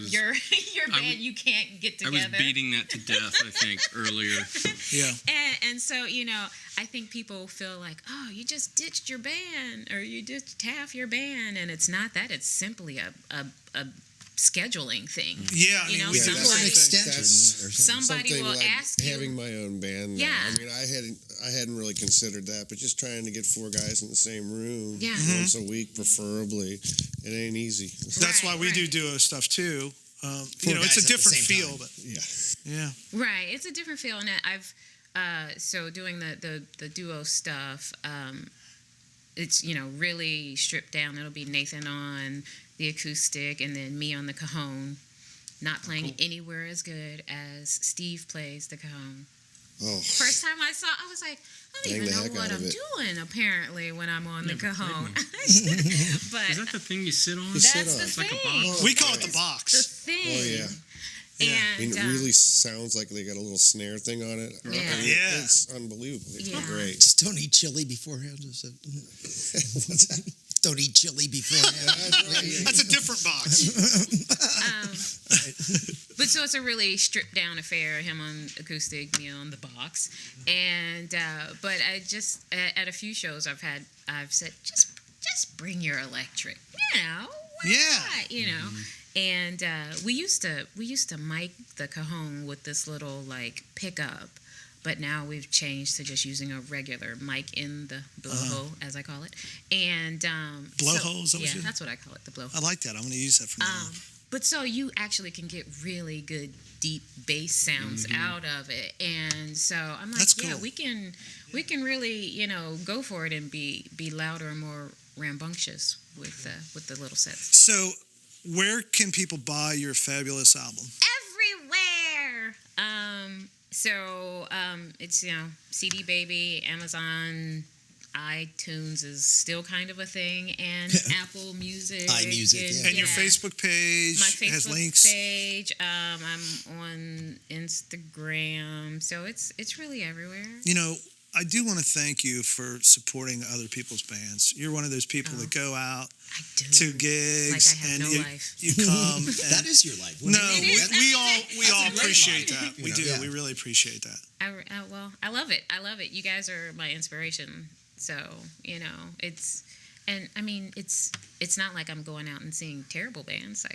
band, you can't get together. I was beating that to death, I think, earlier. Yeah. And so, I think people feel like, oh, you just ditched your band or you ditched half your band. And it's not that. It's simply a scheduling thing. Yeah. Somebody will ask you. Having my own band. Yeah. I mean, I hadn't really considered that, but just trying to get four guys in the same room once a week, preferably, it ain't easy. That's why we do duo stuff too. It's a different feel. But yeah. Right. It's a different feel, and I've so doing the duo stuff. It's really stripped down. It'll be Nathan on the acoustic, and then me on the cajon. Not playing anywhere as good as Steve plays the cajon. Oh. First time I saw, I was like, I don't even know what I'm doing. Apparently, when I'm on the cajon, but is that the thing you sit on? That's the it's thing. Like a box. We call it the box. The thing. Oh yeah. And I mean, it really sounds like they got a little snare thing on it. Yeah. I mean, it's unbelievable. It's great. Just don't eat chili beforehand. What's that? Don't eat chili beforehand. That's a different box. But so it's a really stripped down affair. Him on acoustic, me on the box, and but I just at a few shows I've said just bring your electric, why not? And we used to mic the cajon with this little pickup. But now we've changed to just using a regular mic in the blowhole, as I call it. And blowhole, is that what you that's what I call it, the blowhole. I like that. I'm going to use that from now on. But so you actually can get really good deep bass sounds out of it, and so I'm like, cool. we can really go for it and be louder and more rambunctious with the little sets. So, where can people buy your fabulous album? Everywhere. So it's CD Baby, Amazon, iTunes is still kind of a thing, and Apple Music. iMusic, and your Facebook page My Facebook has links. page. I'm on Instagram, so it's really everywhere. I do want to thank you for supporting other people's bands. You're one of those people that go out to gigs like I have and no life. you come. And that is your life. No, we all appreciate life. that. We do. Yeah. We really appreciate that. I love it. I love it. You guys are my inspiration. So it's. And I mean, it's not like I'm going out and seeing terrible bands. I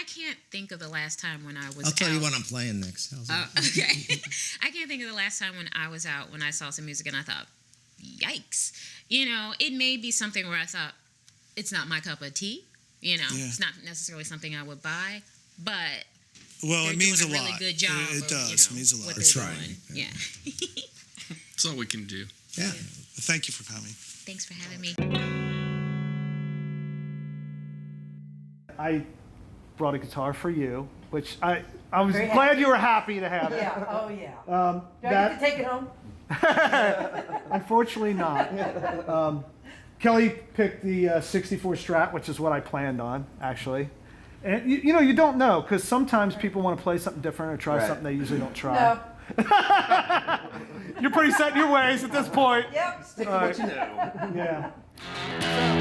can't think of the last time when I was. I'll tell you when I'm playing next. How's that? Okay. I can't think of the last time when I was out when I saw some music and I thought, yikes. It may be something where I thought, it's not my cup of tea. You know, Yeah. it's not necessarily something I would buy, but Well, they're it means a doing a lot. really good job. It of, does. you It know, means a lot. what That's they're right. doing. Yeah. That's all we can do. Yeah. Thank you for coming. Thanks for having me. I brought a guitar for you, which I was Very glad happy. you were happy to have it. Yeah, oh yeah. Do I that- get to take it home? Unfortunately not. Kelly picked the 64 Strat, which is what I planned on, actually. And you know, you don't know, because sometimes people want to play something different or try Right. something they usually don't try. No. You're pretty set in your ways at this point. Yep. Stick to All what you right. know. Yeah.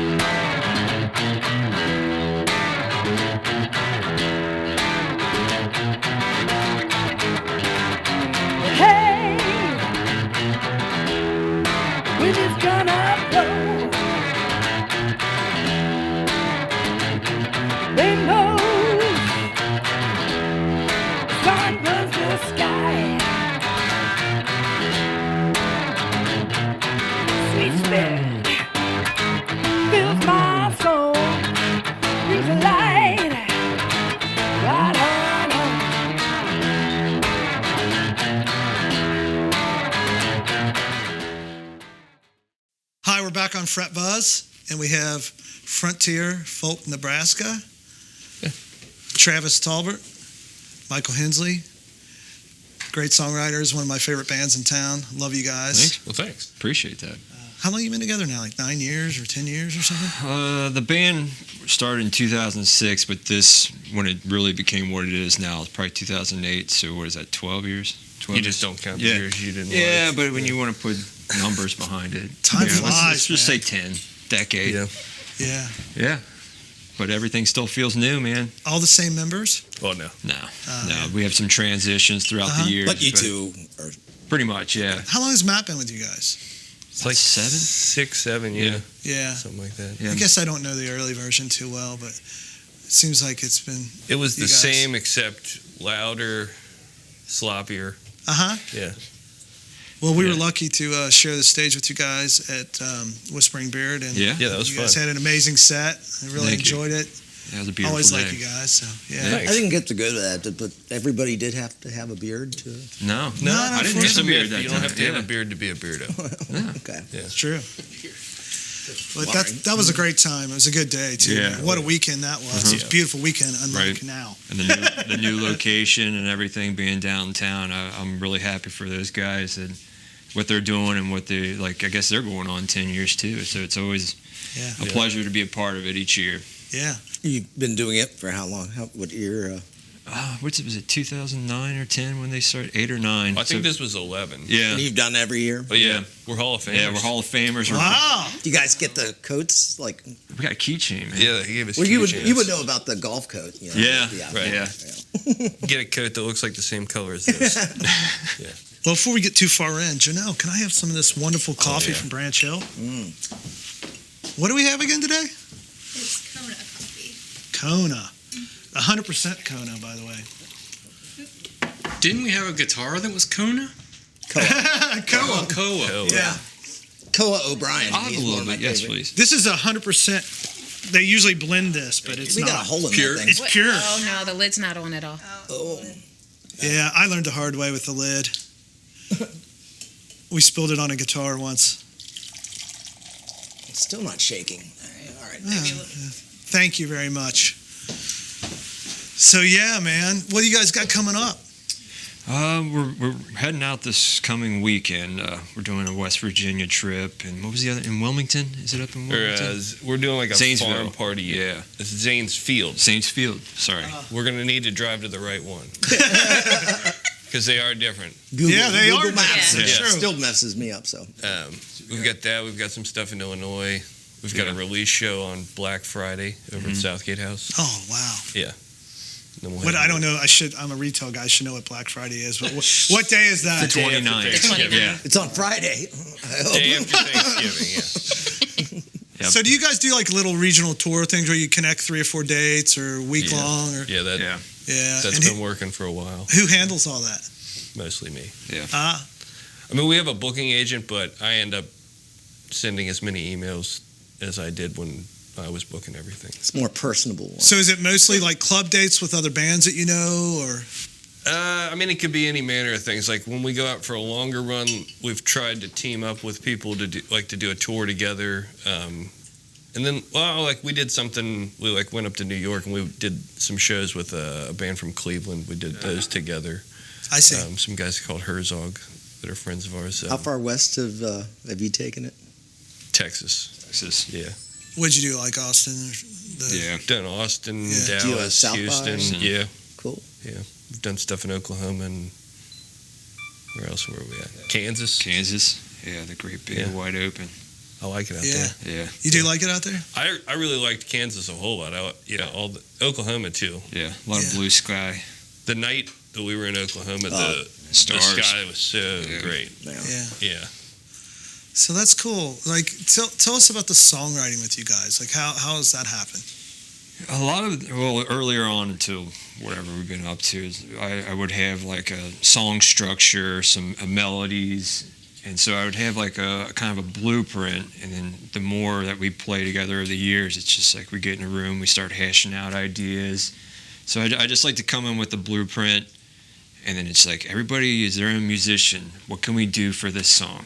Hey, wind is gonna blow. Rainbows, sun burns the sky. Sweet spirit fills my soul, brings a light right on home. Hi, we're back on Fret Buzz, and we have Frontier Folk, Nebraska, Travis Talbert, Michael Hensley. Great songwriters, one of my favorite bands in town. Love you guys. Thanks. Well, thanks. Appreciate that. How long you been together now? Like 9 years or 10 years or something? The band started in 2006, but this, when it really became what it is now, it's probably 2008. So what is that, 12 years? 12 You years? just don't count the Yeah. years you didn't Yeah, like. but when you want to put numbers behind it. Time let's flies, just man. say 10, decade. Yeah. Yeah. Yeah. But everything still feels new, man. All the same members? Well, no. No. We have some transitions throughout the years. But you two are. Pretty much, yeah. How long has Matt been with you guys? It's like 7? 6, 7, yeah. Yeah. Something like that. Yeah. I guess I don't know the early version too well, but it seems like it's been. It was you the guys. same except louder, sloppier. Uh huh. Yeah. Well, we were Yeah. lucky to share the stage with you guys at Whispering Beard, and Yeah. Yeah, that was you guys fun. had an amazing set. I really Thank you. enjoyed it. That was a beautiful Always day. like you guys. So yeah. Thanks. I didn't get to go to that, but everybody did have to have a beard to. No, No, I didn't no, have a beard You that don't time. have to have Yeah. a beard to be a beardo. Okay. It's true. But that was a great time. It was a good day too. Yeah. Man. What a weekend that was. It was a beautiful weekend, unlike Right. now. And the new location and everything being downtown, I'm really happy for those guys and what they're doing and what they like. I guess they're going on 10 years too, so it's always Yeah. a pleasure to be a part of it each year. Yeah. You've been doing it for how long? What year? Was it 2009 or 10 when they started? 8 or 9? I think So- this was 11. Yeah. And you've done every year? But yeah, we're Hall of Famers. Yeah, we're Hall of Famers. Wow. Do you guys get the coats? Like, We got a keychain, man. Yeah, he gave us well, you keychains. would know about the golf coat. You know, Yeah, the outfit. right. Yeah. Get a coat that looks like the same color as this. Well, before we get too far in, Janelle, can I have some of this wonderful coffee yeah. from Branch Hill? What do we have again today? It's Kona coffee. Kona. 100% Kona, by the way. Didn't we have a guitar that was Kona? Koa. Koa. Oh, Yeah. Koa O'Brien. I'll have He's a one little of my bit. Yes, favorite. please. This is 100%. They usually blend this, but it's We not. got a hole in Pure. that thing. It's What- pure. Oh no, the lid's not on at all. Oh. Yeah, I learned the hard way with the lid. We spilled it on a guitar once. It's still not shaking. All right. Thank you very much. So yeah, man, what do you guys got coming up? We're heading out this coming weekend. We're doing a West Virginia trip, and what was the other in Wilmington? Is it up in Wilmington? Whereas we're doing like a Zanesville. farm party. Yeah. It's Zanesfield. Saintsfield. Sorry. We're going to need to drive to the right one. Because they are different. Yeah, they Google are Maps. different. It True. still messes me up. So We've got that. We've got some stuff in Illinois. We've got a release show on Black Friday over at Southgate House. Oh wow. Yeah. Then we'll What have- I don't know. I'm a retail guy. I should know what Black Friday is. But what day is that? The 29th. The 29th. Yeah. it's on Friday. I hope. Day after Thanksgiving, yeah. Yep. So do you guys do like little regional tour things where you connect 3 or 4 dates or week Yeah. long or Yeah, Yeah. yeah? that's And been working for a while. who handles all that? Mostly me. Ah, I mean, we have a booking agent, but I end up sending as many emails as I did when I was booking everything. It's more personable. So is it mostly like club dates with other bands that you know, or? I mean, it could be any manner of things. Like when we go out for a longer run, we've tried to team up with people to do a tour together. And then, we did something. We went up to New York and we did some shows with a band from Cleveland. We did those together. I see. Some guys called Herzog that are friends of ours. How far west have you taken it? Texas. Yeah. What'd you do, like Austin? Done Austin, Yeah. Do you, Dallas, South Houston. Bars? Yeah. Cool. Yeah. We've done stuff in Oklahoma and where else were we at? Kansas. Yeah, the great big wide open. I like it out Yeah. there. Yeah. You do like it out there? I really liked Kansas a whole lot. All the Oklahoma too. Yeah, a lot of blue sky. The night that we were in Oklahoma, the stars. the sky was so great. Yeah. Yeah. So that's cool. Like, tell us about the songwriting with you guys. Like, how does that happen? A lot of earlier on until whatever we've been up to, I would have like a song structure, some melodies, and so I would have like a kind of a blueprint. And then the more that we play together over the years, it's just like we get in a room, we start hashing out ideas. So I just like to come in with the blueprint, and then it's like everybody is their own musician. What can we do for this song?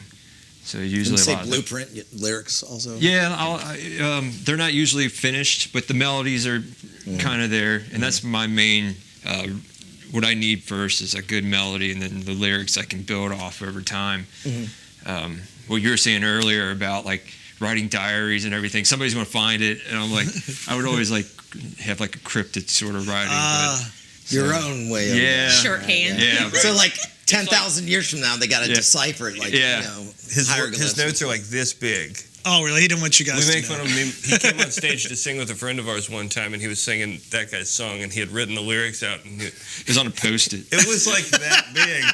So usually When you a say lot blueprint, lyrics also? Yeah, they're not usually finished, but the melodies are kind of there, and that's my main. What I need first is a good melody, and then the lyrics I can build off over time. What you were saying earlier about like writing diaries and everything, somebody's going to find it, and I'm like, I would always like have like a cryptic sort of writing. Your own way of Shorthand. Yeah. So like 10,000 years from now, they got to decipher it. Like, His notes are like this big. Oh, really? He didn't want you guys We to make know. fun of him. He came on stage to sing with a friend of ours one time, and he was singing that guy's song, and he had written the lyrics out, and it was on a Post-it. It was like that big,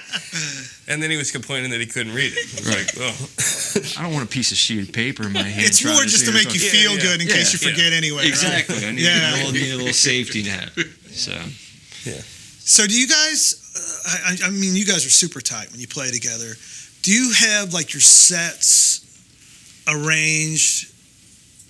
and then he was complaining that he couldn't read it. It was like, oh. I don't want a piece of sheet of paper in my hand. It's more just to make you feel good in case you forget anyway. Exactly. Right? I need a little safety net. So, yeah. So do you guys? I mean, you guys are super tight when you play together. Do you have like your sets arranged,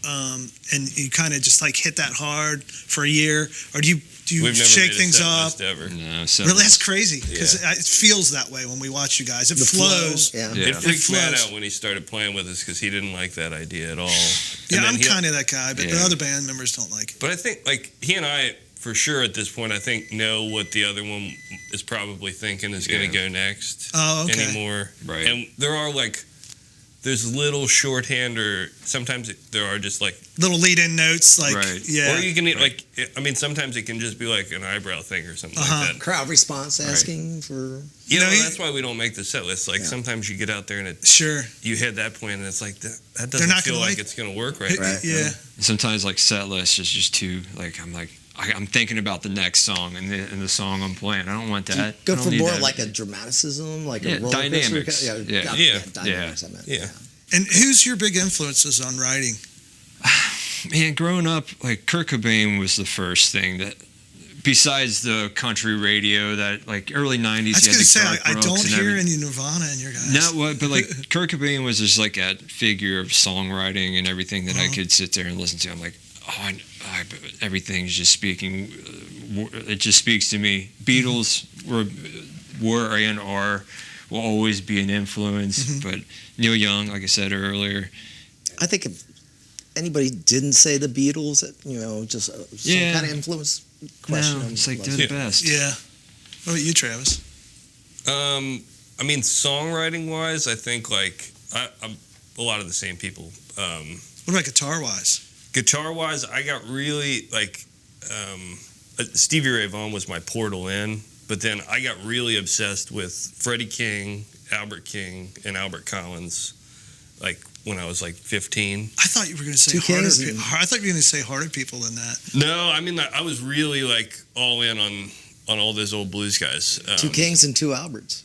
and you kind of just like hit that hard for a year, or do you We've never shake made a things set up? list ever. No, Really, that's crazy because it feels that way when we watch you guys. It flows. It freaked Matt out when he started playing with us because he didn't like that idea at all. Yeah, And then I'm he- kind of that guy, but the other band members don't like it. But I think, like, he and I, for sure at this point, I think know what the other one is probably thinking is going to go next. Oh, okay. Anymore. Right. And there are, like, there's little shorthand, or sometimes there are just, like, Little lead-in notes, like yeah. Or you can, like, I mean, sometimes it can just be, like, an eyebrow thing or something like that. Crowd response asking for... You know, that's why we don't make the set list. Like, sometimes you get out there and you hit that point and it's like, that doesn't not feel gonna like like it's going to work right now. Yeah. Sometimes like set list is just too like I'm thinking about the next song and the song I'm playing. I don't want that. Go I don't for need more that. like a dramaticism, like a roller dynamics. coaster. Dynamics. I meant. Yeah. And who's your big influences on writing? Man, growing up, like Kurt Cobain was the first thing that, besides the country radio, that like early '90s. I was you going had to the say, Garth I Brooks don't and hear everything. any Nirvana in your guys. No, but like Kurt Cobain was just like a figure of songwriting and everything that I could sit there and listen to. I'm like, everything's just speaking. It just speaks to me. Beatles were and are will always be an influence, but Neil Young, like I said earlier. I think if anybody didn't say the Beatles, just some kind of influence question. No, it's like they're the best. Yeah. What about you, Travis? I mean, songwriting wise, I think like I'm a lot of the same people. What about guitar wise? Guitar wise, I got really like Stevie Ray Vaughan was my portal in, but then I got really obsessed with Freddie King, Albert King, and Albert Collins, like when I was like 15. I thought you were going to say Two harder Kings people. I thought you were going to say harder people than that. No, I mean I was really like all in on all those old blues guys. Two Kings and two Alberts.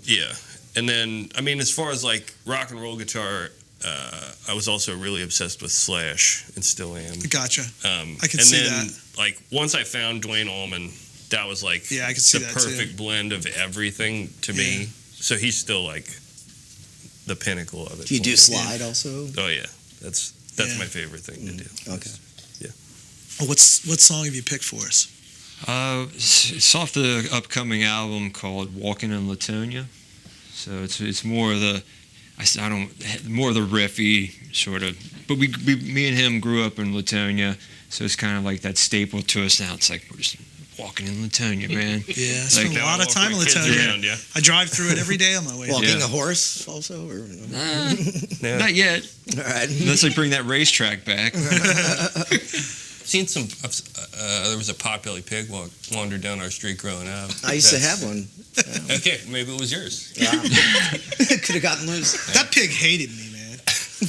Yeah, and then I mean as far as like rock and roll guitar, I was also really obsessed with Slash and still am. Gotcha. I can and see then, that. Like once I found Dwayne Allman, that was like I can see the that perfect blend of everything to me. So he's still like the pinnacle of it. Do you for do me. slide also? Oh yeah, that's That's my favorite thing to do. Okay. Well, what song have you picked for us? It's off the upcoming album called "Walking in Latonia." So it's more of the more of the riffy sort of. But me and him grew up in Latonia, so it's kind of like that staple to us now. It's like we're just walking in Latonia, man. Yeah, I spend a lot of time in Latonia. I drive through it every day on my way. Walking a horse also? Or, Not yet. All right. Unless they bring that racetrack back. Seen some. There was a potbelly pig wander down our street growing up. I used to have one. Okay, maybe it was yours. Could have gotten loose. That pig hated me, man.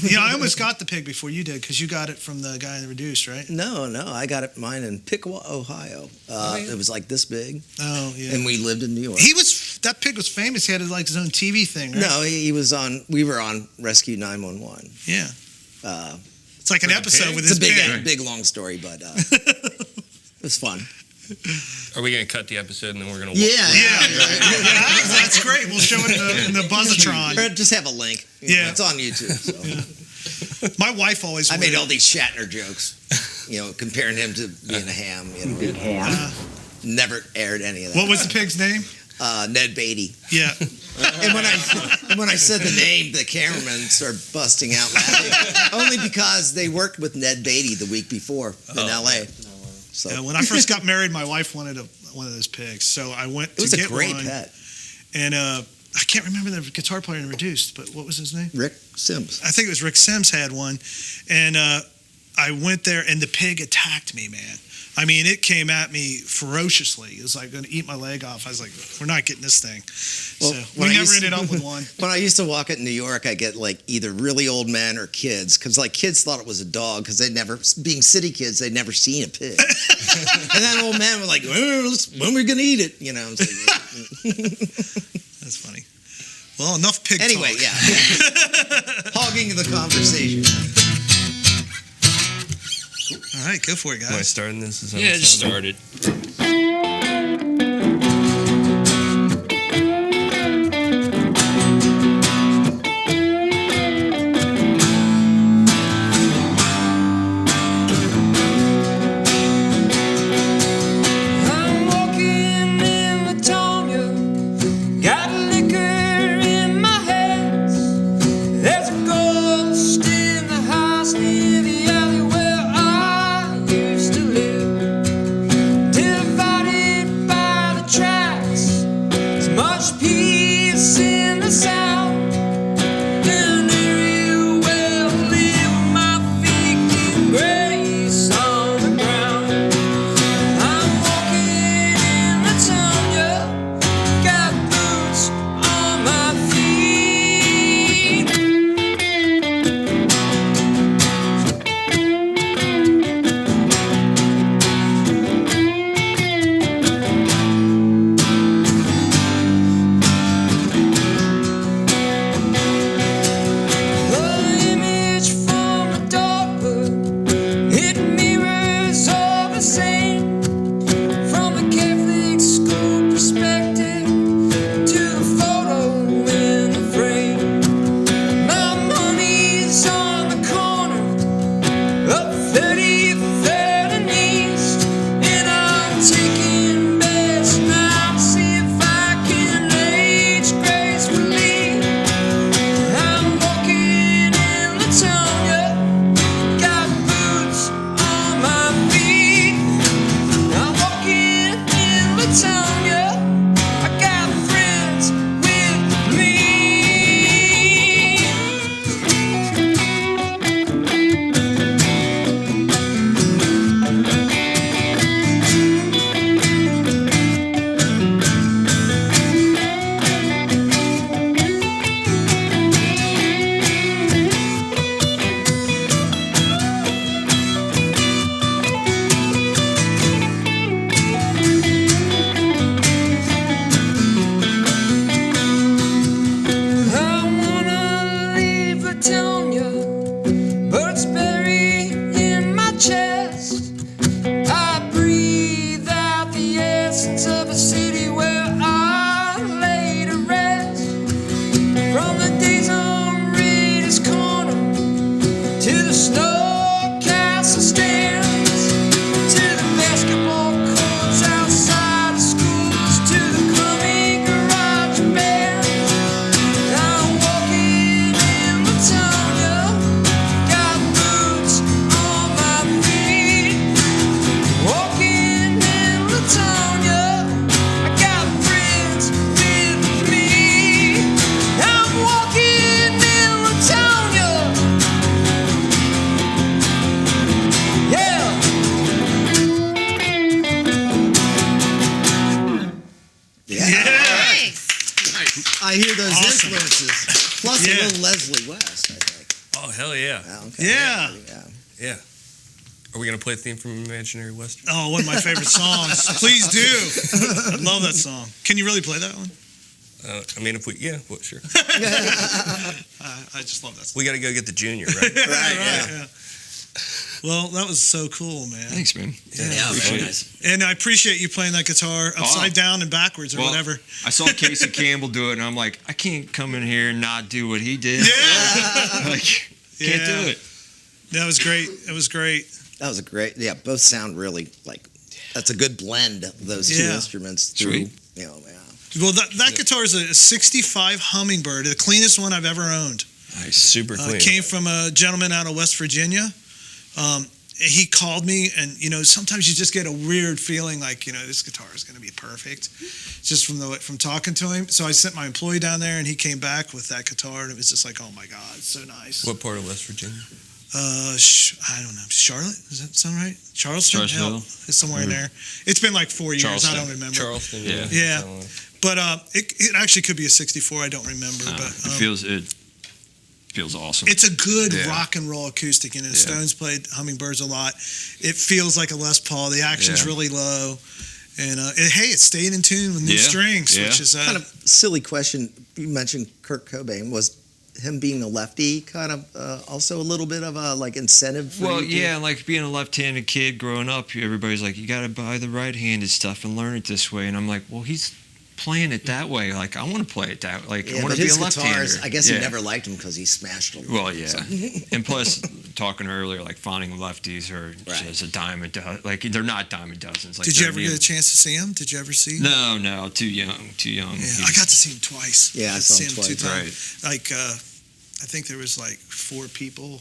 You know, I almost got the pig before you did because you got it from the guy in the Reduced, right? No, I got mine in Piqua, Ohio. It was like this big. Oh, yeah. And we lived in New York. That pig was famous. He had like his own TV thing, right? No, he was on. We were on Rescue 911. Yeah. It's like an episode with it's his a big long story, but it was fun. Are we going to cut the episode and then we're going to? Yeah. That's great. We'll show it in the Buzzatron. Or just have a link. Yeah, it's on YouTube. So. My wife always. I made all these Shatner jokes, comparing him to being a ham. Big ham. Never aired any of that. What was the pig's name? Ned Beatty. Yeah. And when I said the name, the cameraman started busting out laughing. Only because they worked with Ned Beatty the week before in L.A. So yeah, when I first got married, my wife wanted one of those pigs, so I went to get one. It was a great pet. And I can't remember the guitar player in Reduced, but what was his name? Rick Sims. I think it was Rick Sims had one, and I went there, and the pig attacked me, man. I mean, it came at me ferociously. It was like going to eat my leg off. I was like, we're not getting this thing. Well, so we never ended up with one. When I used to walk it in New York, I get like either really old men or kids, because like kids thought it was a dog, because being city kids, they'd never seen a pig. And then old men were like, when are we going to eat it? That's funny. Well, enough pig anyway, talk. Yeah. Hogging the conversation. All right, go for it, guys. Am I starting this? Just started. I'm walking in Latonia, got liquor in my hands. There's a ghost in the house near the alley where I used to live. Till I hear those Awesome. influences. Plus Yeah. a little Leslie West, I think. Oh hell yeah! Okay. Yeah. Yeah. Are we gonna play a theme from Imaginary Western? Oh, one of my favorite songs. Please do. I love that song. Can you really play that one? I mean, if we, well, sure. I just love that song. We got to go get the junior, right? Yeah. Well, that was so cool, man. Thanks, man. Yeah, very nice. And I appreciate you playing that guitar upside down and backwards or Well, whatever. I saw Casey Campbell do it, and I'm like, I can't come in here and not do what he did. Yeah. Like, can't do it. That was great. It was great. That was a great. Yeah, both sound really like. That's a good blend of those two Yeah. instruments. Through, Sweet. you know, yeah. Well, that guitar is a 65 Hummingbird, the cleanest one I've ever owned. Nice. Super clean. It came from a gentleman out of West Virginia. He called me, and sometimes you just get a weird feeling like this guitar is going to be perfect, just from talking to him. So I sent my employee down there, and he came back with that guitar, and it was just like, oh my god, it's so nice. What part of West Virginia? I don't know. Charlotte? Does that sound right? Charleston? Charlottesville. Hell, it's somewhere in there. It's been like 4 years. Charleston. I don't remember. Charleston. Yeah. Yeah. Something like- But it actually could be a 64. I don't remember. But It feels awesome. it's a good Yeah. rock and roll acoustic. And the Yeah. Stones played Hummingbirds a lot. It feels like a Les Paul. The action's Yeah. really low. And it stayed in tune with new Yeah. strings, Yeah. which is Kind of silly question. You mentioned Kurt Cobain. Was him being a lefty kind of also a little bit of a like incentive? For Well, you to- yeah, like being a left-handed kid growing up, everybody's like, you got to buy the right-handed stuff and learn it this way. And I'm like, well, he's playing it that way. Like, I want to play it that way. Like, Yeah, I want but to be his a left-hander. guitars, I guess yeah. he never liked them because he smashed them. Well, yeah. And plus, talking earlier, like finding lefties are just a dime a dozen. Like, they're not dime a dozens. Like, Did you they're ever the- get a chance to see him? Did you ever see him? No, too young. Yeah, I got to see him twice. Yeah, I got to saw see him him twice. 2 times. Like, I think there was like 4 people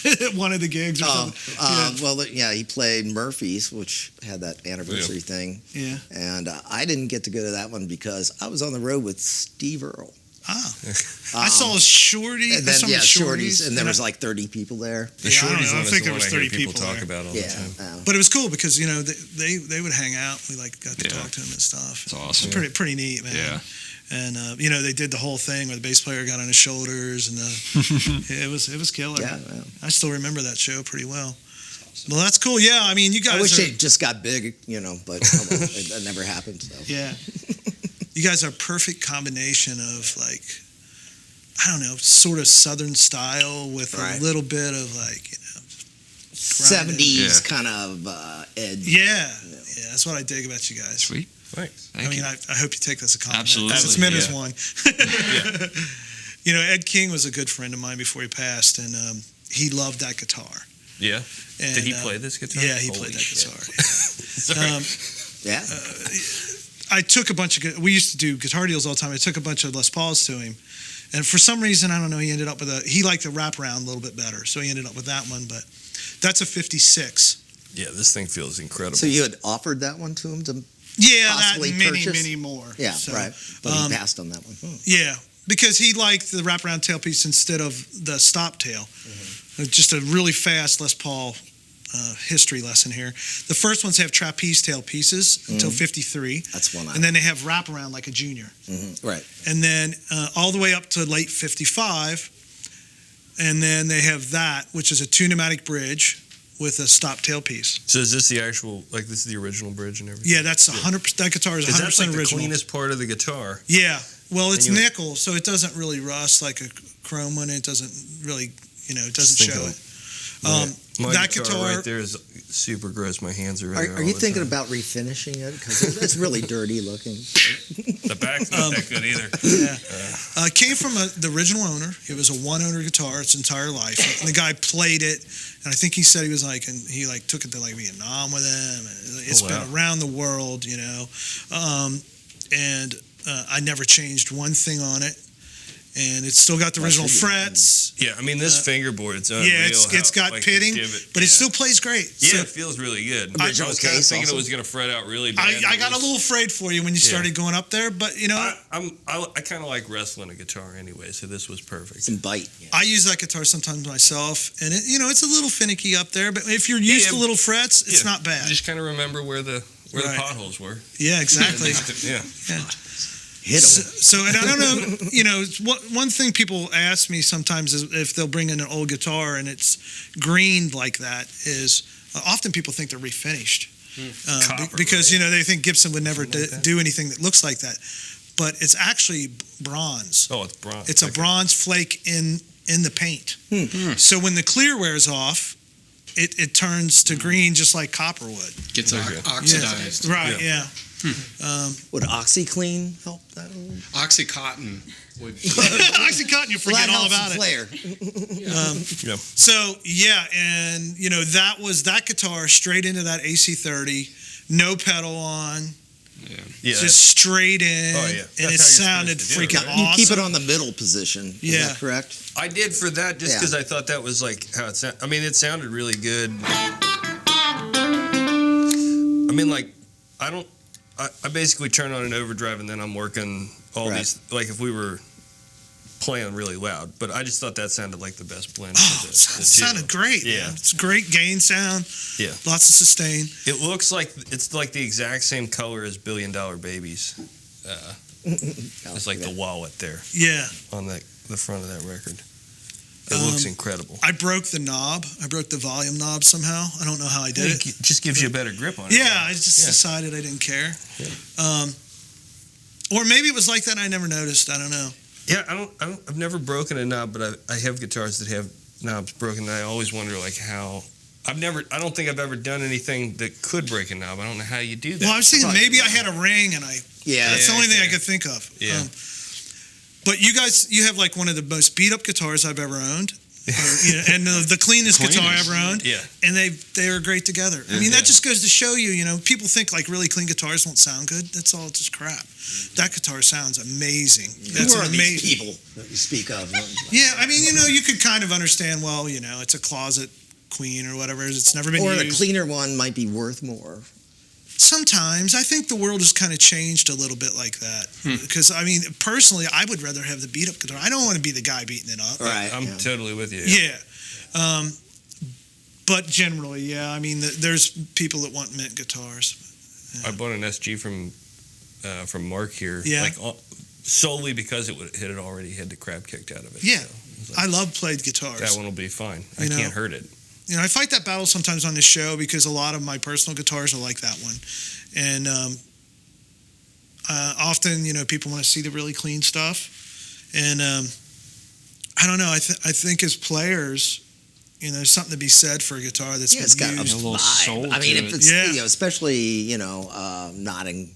at one of the gigs or something. Well, yeah, he played Murphy's, which had that anniversary thing. Yeah. And I didn't get to go to that one because I was on the road with Steve Earle. I saw Shorty. And then, some yeah, of the Shorties. And there was I- like 30 people there. The Yeah, I don't Shorties know. I one is think the there one was I hear 30 people people talk there. about all the time. But it was cool because they would hang out. We got to talk to him and stuff. It's awesome. It's pretty neat, man. Yeah. And they did the whole thing where the bass player got on his shoulders, and it was killer. Yeah, well. I still remember that show pretty well. Well, that's cool. Yeah, I mean, you guys. I wish are, it just got big, but that never happened. So. Yeah. You guys are a perfect combination of like, I don't know, sort of Southern style with Right. a little bit of like, 70s kind of edge. Yeah, that's what I dig about you guys. Sweet. Thanks. Thank you. I hope you take this as a compliment. Absolutely, 'cause it's meant as yeah. one. Ed King was a good friend of mine before he passed, and he loved that guitar. Yeah. And, Did he play this guitar? Yeah, he Holy played that shit. guitar. Yeah. I took a bunch of. We used to do guitar deals all the time. I took a bunch of Les Pauls to him, and for some reason, I don't know, he ended up with he liked the wraparound a little bit better, so he ended up with that one. But that's a 56. Yeah, this thing feels incredible. So you had offered that one to him to Yeah, possibly that many, purchase? many more. Yeah, So, right. But he passed on that one. Yeah, because he liked the wraparound tailpiece instead of the stop tail. Just a really fast Les Paul history lesson here. The first ones have trapeze tail pieces until 53. That's one. And then they have wraparound like a junior. Right. And then all the way up to late 55. And then they have that, which is a 2-pneumatic bridge with a stop tailpiece. So is this the actual, this is the original bridge and everything? Yeah, that's 100%. That guitar is 100% That's like the original. cleanest part of the guitar. Yeah. Well, it's And you- nickel, so it doesn't really rust like a chrome one. It doesn't really, it doesn't Think show of it. My That guitar, guitar right there is super gross. My hands are Are you thinking about refinishing it? Because it's really dirty looking. The back's not that good either. Yeah. Came from the original owner. It was a one-owner guitar its entire life. And the guy played it, and I think he said he was like, and he like took it to like Vietnam with him. And it's been around the world, and I never changed one thing on it. And it's still got the original frets. Yeah, I mean, this fingerboard, it's unreal. Yeah, it's got pitting, but it still plays great. Yeah, So it feels really good. I- I was kind of thinking it was going to fret out really bad. I got a little afraid for you when you started going up there, but I kind of like wrestling a guitar anyway, so this was perfect. Some bite. I use that guitar sometimes myself, and it's a little finicky up there. But if you're used to little frets, it's not bad. You just kind of remember where the Right. potholes were. Yeah, exactly. Yeah. Hit 'em. So, and I don't know, one thing people ask me sometimes is if they'll bring in an old guitar and it's greened like that is often people think they're refinished. Copper, because, right? they think Gibson would never do anything that looks like that. But it's actually bronze. Oh, it's bronze. It's a bronze flake in the paint. So when the clear wears off, it turns to green just like copper would. Gets oxidized. Yeah. Right, yeah. Would OxyClean help that? Oxycontin would. OxyContin, you forget all about it. Flair. So yeah, and that guitar straight into that AC30, no pedal on, just straight in, and it sounded freaking awesome. You keep it on the middle position. Is that correct? I did for that just because I thought that was like how it sounded. I mean, it sounded really good. I mean, like I basically turn on an overdrive and then I'm working all these, like if we were playing really loud, but I just thought that sounded like the best blend. It sounded great. Yeah. It's great gain sound. Yeah. Lots of sustain. It looks like it's like the exact same color as $1 Billion Babies. It's like the wallet there. Yeah. On the front of that record. It looks incredible. I broke the knob. I broke the volume knob somehow. I don't know how I did it. It just gives you a better grip on it. Yeah, I just decided I didn't care. Yeah. Or maybe it was like that and I never noticed. I don't know. Yeah, I've never broken a knob, but I have guitars that have knobs broken. And I always wonder like how. I don't think I've ever done anything that could break a knob. I don't know how you do that. Well, I was thinking maybe I had a ring and that's the only thing I could think of. Yeah. But you have like one of the most beat up guitars I've ever owned. And the cleanest guitar I ever owned. Yeah. And they are great together. I mean, that just goes to show you, people think like really clean guitars won't sound good. That's all just crap. That guitar sounds amazing. That's Who are amazing. these people that you speak of? Yeah, I mean, you could kind of understand, well, it's a closet queen or whatever. It's never been used. Or a cleaner one might be worth more. Sometimes. I think the world has kind of changed a little bit like that. Because, I mean, personally, I would rather have the beat-up guitar. I don't want to be the guy beating it up. Right. I'm totally with you. Yeah. But generally, I mean, there's people that want mint guitars. I bought an SG from Mark here. Yeah. Like solely because it had already had the crap kicked out of it. Yeah. So I love played guitars. that one will be fine. I can't hurt it. I fight that battle sometimes on this show because a lot of my personal guitars are like that one. And often, people want to see the really clean stuff. And I don't know. I think as players, there's something to be said for a guitar that's it's got used. a little soul. I mean, if it's especially not in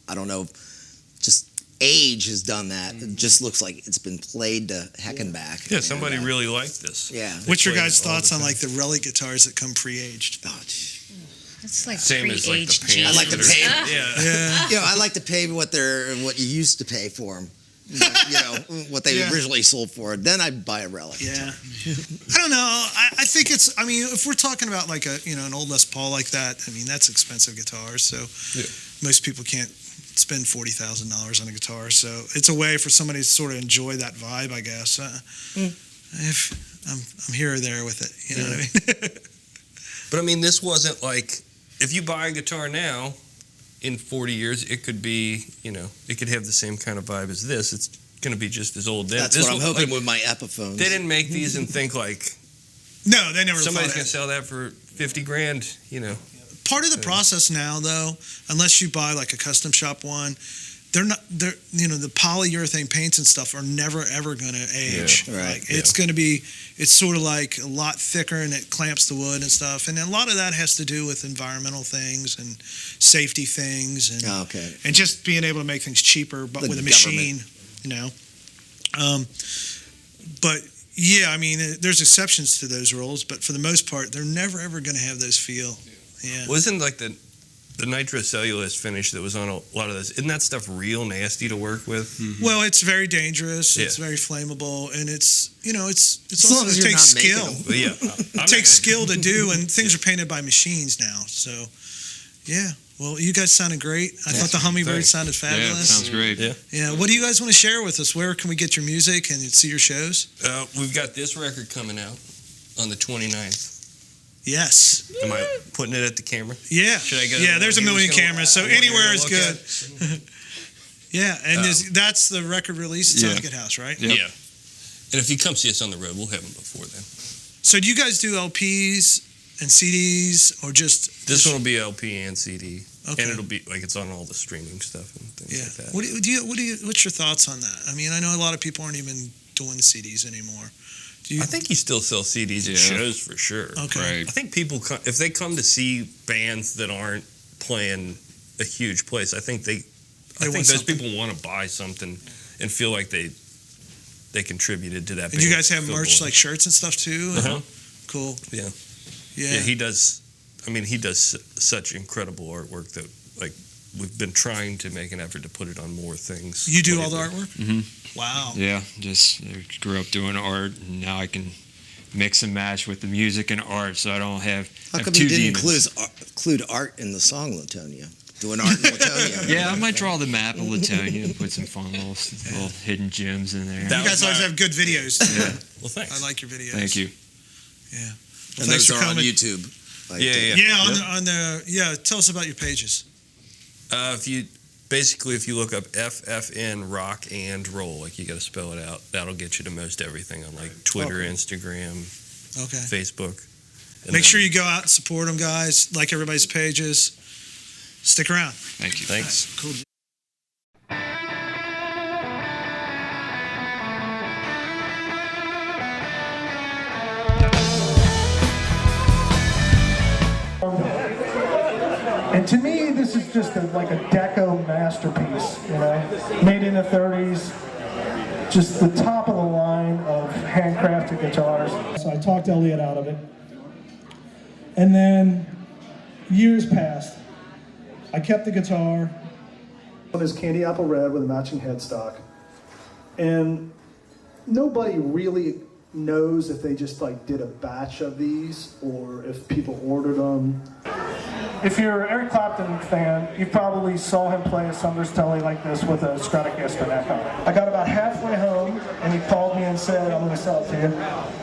I don't know, just age has done that. It just looks like it's been played to heck and back. Yeah, somebody really liked this. Yeah. What's your guys' thoughts on like the relic guitars that come pre-aged? It's like Same as like the pre-aged pants. I like to pay. Yeah. I like to pay what you used to pay for them. What they originally sold for. Then I'd buy a relic. Yeah. I don't know. I think it's. I mean, if we're talking about like an old Les Paul like that, I mean that's expensive guitars. So most people can't spend $40,000 on a guitar. So it's a way for somebody to sort of enjoy that vibe, I guess. If I'm here or there with it, you know what I mean. But I mean, this wasn't like if you buy a guitar now. In 40 years, it could be, it could have the same kind of vibe as this. It's going to be just as old. That's what I'm hoping with my Epiphones. They didn't make these and think like, no, they never. Somebody's going to sell that for $50,000. Part of the process now, though, unless you buy like a custom shop one, the polyurethane paints and stuff are never ever going to age. Yeah, right. Like, it's going to be. It's sort of like a lot thicker and it clamps the wood and stuff. And a lot of that has to do with environmental things and safety things and just being able to make things cheaper, but with a machine, But yeah, I mean, there's exceptions to those rules, but for the most part, they're never ever going to have those feel. Yeah. Wasn't like the nitrocellulose finish that was on a lot of those? Isn't that stuff real nasty to work with? Mm-hmm. Well, it's very dangerous. It's very flammable, and it's also it takes skill. It takes skill to do, and things are painted by machines now. So, yeah. Well, you guys sounded great. I thought the Hummingbird sounded fabulous. Yeah, sounds great. Yeah. What do you guys want to share with us? Where can we get your music and see your shows? We've got this record coming out on the 29th. Yes. Am I putting it at the camera? Yeah. Should I go? Yeah, there's a million cameras, so anywhere is good. Yeah, and that's the record release. It's on the Good House, right? Yeah. And if you come see us on the road, we'll have them before then. So do you guys do LPs and CDs or just? This one will be LP and CD. Okay. And it'll be like it's on all the streaming stuff and things like that. What's your thoughts on that? I mean, I know a lot of people aren't even doing the CDs anymore. I think you still sell CDs at shows for sure. Okay. Right. I think people, if they come to see bands that aren't playing a huge place, I think those people want to buy something and feel like they contributed to that. And you guys have merch like shirts and stuff too? Uh-huh. Cool. Yeah. Yeah. He does. I mean, he does such incredible artwork that like we've been trying to make an effort to put it on more things. You do all the artwork? Mm-hmm. Wow. Yeah, just grew up doing art, and now I can mix and match with the music and art, so I don't have. How have come two you didn't demons. include art in the song Latonia? Doing art in Latonia. Yeah, I might draw the map of Latonia and put some fun little hidden gems in there. You guys always have good videos too. Yeah. Well, thanks. I like your videos. Thank you. Yeah. Well, And thanks those for are on coming. YouTube. Yeah. Tell us about your pages. If you look up FFN Rock and Roll, like you got to spell it out. That'll get you to most everything on like Twitter, Instagram, Facebook. Make sure you go out and support them, guys. Like everybody's pages. Stick around. Thank you. Thanks. Cool. And to me, this is just like a deco masterpiece, made in the 30s. Just the top of the line of handcrafted guitars. So I talked Elliot out of it. And then years passed. I kept the guitar. It is candy apple red with a matching headstock. And nobody really knows if they just did a batch of these or if people ordered them. If you're an Eric Clapton fan, you probably saw him play a Sumner's Telly like this with a Stratocaster neck on it. I got about halfway home, and he called me and said, I'm going to sell it to you.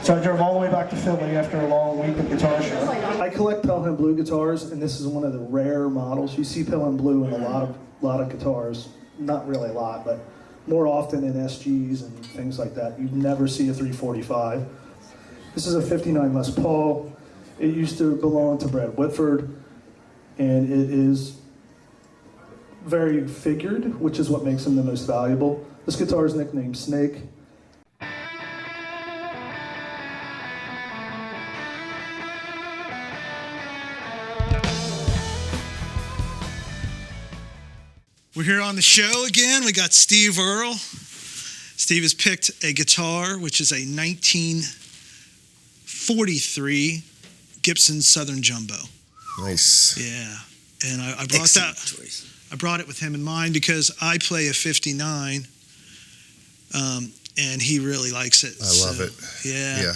So I drove all the way back to Philly after a long week of guitar show. I collect Pelham Blue guitars, and this is one of the rare models. You see Pelham Blue in a lot of guitars. Not really a lot, but more often in SGs and things like that. You never see a 345. This is a 59 Les Paul. It used to belong to Brad Whitford. And it is very figured, which is what makes him the most valuable. This guitar is nicknamed Snake. We're here on the show again. We got Steve Earle. Steve has picked a guitar, which is a 1943 Gibson Southern Jumbo. Nice. Yeah, and I brought choice. I brought it with him in mind because I play a 59, and he really likes it. I love it. Yeah.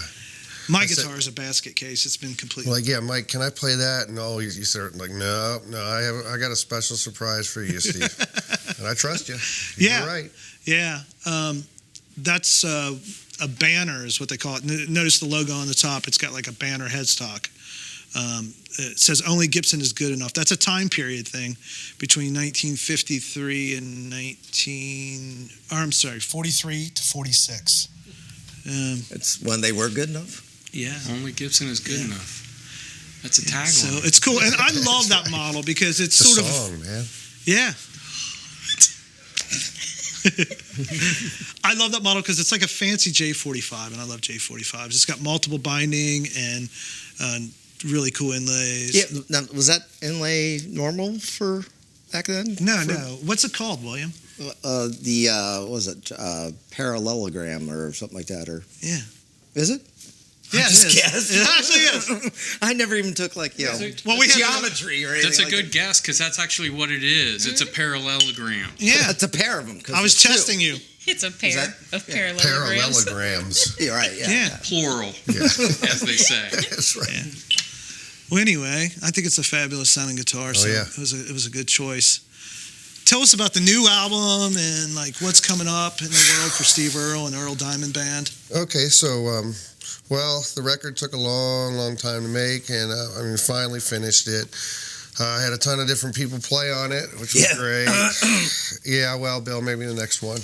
My guitar is a basket case. It's been completely. Like, yeah, Mike, can I play that? And you start like, no, I got a special surprise for you, Steve. And I trust you. You're right. Yeah. That's a banner is what they call it. Notice the logo on the top. It's got like a banner headstock. It says only Gibson is good enough. That's a time period thing between 1953 and 43 to 46. It's when they were good enough. Yeah. Only Gibson is good enough. That's a tagline. So it's cool. And I love that model because it's sort of. Song, man. Yeah. I love that model because it's like a fancy J45, and I love J45s. It's got multiple binding and really cool inlays. Yeah, now, was that inlay normal for back then? No. What's it called, William? What was it? Parallelogram or something like that, or yeah. Is it? Yeah, I just guessed. It actually is. I never even took we geometry or anything. That's a like good that. guess because that's actually what it is. It's a parallelogram. Yeah, it's a pair of them. I was testing you. It's a pair of parallelograms. Parallelograms. You're right. Yeah. Plural, as they say. That's right. Yeah. Well, anyway, I think it's a fabulous sounding guitar. So yeah. it was a good choice. Tell us about the new album and like what's coming up in the world for Steve Earle and Earl Diamond Band. Okay, so well, the record took a long time to make, and finally finished it. I had a ton of different people play on it, which was great. Yeah, well, Bill, maybe the next one.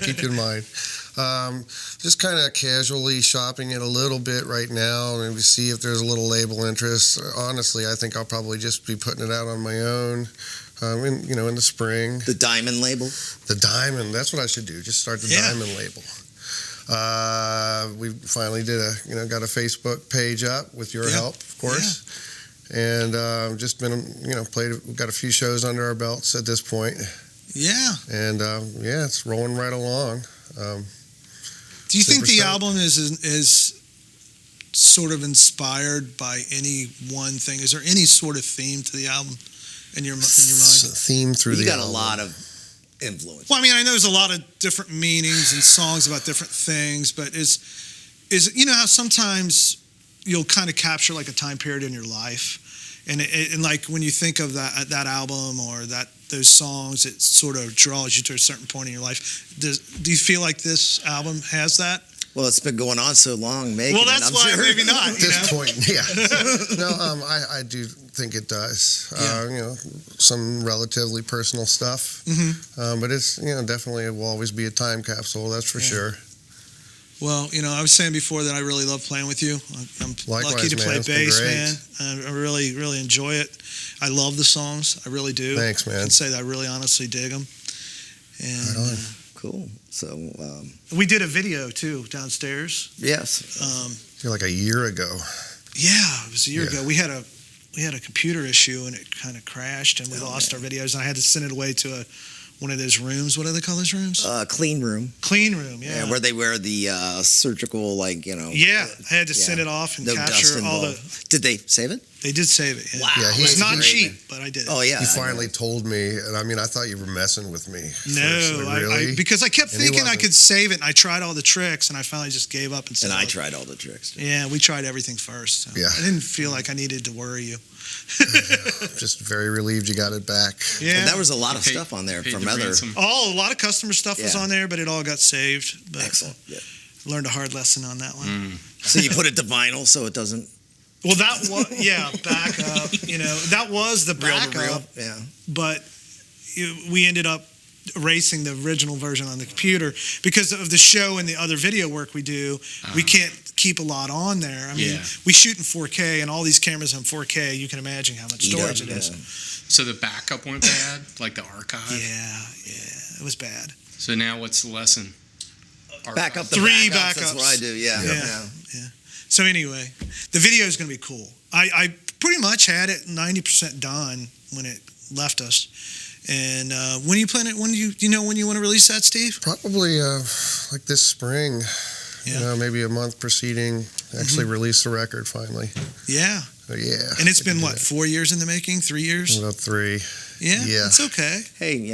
Keep you in mind. Just kind of casually shopping it a little bit right now, maybe see if there's a little label interest. Honestly, I think I'll probably just be putting it out on my own. In the spring. The Diamond label? The Diamond, that's what I should do. Just start the Diamond label. We finally got a Facebook page up with your help, of course. And just been, we've got a few shows under our belts at this point. Yeah. And it's rolling right along. Do you think the album is sort of inspired by any one thing? Is there any sort of theme to the album in your mind? Theme through the album. You got a lot of influence. Well, I mean, I know there's a lot of different meanings and songs about different things, but is how sometimes you'll kind of capture like a time period in your life, and like when you think of that album or those songs, it sort of draws you to a certain point in your life. Do you feel like this album has that? Well, it's been going on so long, making. Well, that's why sure. maybe not. At this point, yeah. No, I do think it does. Some relatively personal stuff, but it's definitely it will always be a time capsule. That's for sure. Well, I was saying before that I really love playing with you. I'm Likewise, lucky to play man. bass, man. I really, really enjoy it. I love the songs. I really do. Thanks, man. I can say that I really honestly dig them. And right on. Cool. So we did a video too downstairs. Yes. Like a year ago. Yeah, it was a year ago. We had a computer issue and it kind of crashed and we lost our videos and I had to send it away to one of those rooms. What do they call those rooms? Clean room. Clean room, yeah. Where they wear the surgical, Yeah, I had to send it off and capture all the. Did they save it? They did save it. Yeah. Wow. Yeah, It's not cheap, but I did it. Oh yeah. He finally told me, and I mean, I thought you were messing with me. No, really? because I kept thinking I could save it, and I tried all the tricks, and I finally just gave up and said. And I tried all the tricks. Too. Yeah, we tried everything first. So I didn't feel like I needed to worry you. Just very relieved you got it back. Yeah, and there was a lot of stuff on there from other. A lot of customer stuff was on there, but it all got saved. But excellent. Yeah. Learned a hard lesson on that one. So you put it to vinyl so it doesn't. Well, that was back up. That was the backup. Yeah. But we ended up erasing the original version on the computer because of the show and the other video work we do. We can't keep a lot on there. I mean, we shoot in 4K, and all these cameras in 4K. You can imagine how much storage it is. So the backup went bad, like the archive. Yeah, it was bad. So now what's the lesson? Back up the 3 backups. backups. That's what I do. Yeah. So anyway, the video is going to be cool. I pretty much had it 90% done when it left us. And when are you planning? When do you know when you want to release that, Steve? Probably like this spring. Maybe a month preceding. Actually, release the record finally. Yeah. Yeah. And it's been 4 years in the making? 3 years? About 3. Yeah. Yeah. It's okay. Hey,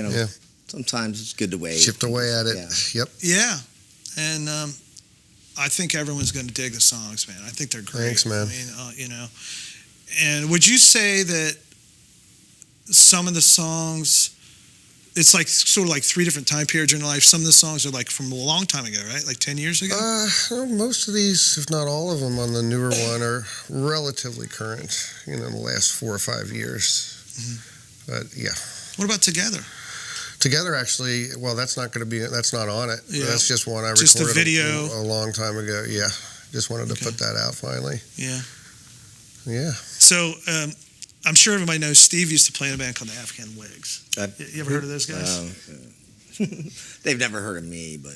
sometimes it's good to wait. Chipped away at it. Yeah. Yep. Yeah. And I think everyone's going to dig the songs, man. I think they're great. Thanks, man. I mean, And would you say that some of the songs, it's like sort of like 3 different time periods in your life? Some of the songs are like from a long time ago, right? Like 10 years ago? Most of these, if not all of them on the newer one, are relatively current, in the last 4 or 5 years. But yeah. What about Together? Together, actually, well, that's not on it. Yeah. That's just one I recorded Just a video. a long time ago. Yeah. Just wanted to put that out finally. Yeah. Yeah. So I'm sure everybody knows Steve used to play in a band called the Afghan Wigs. You ever heard of those guys? They've never heard of me, but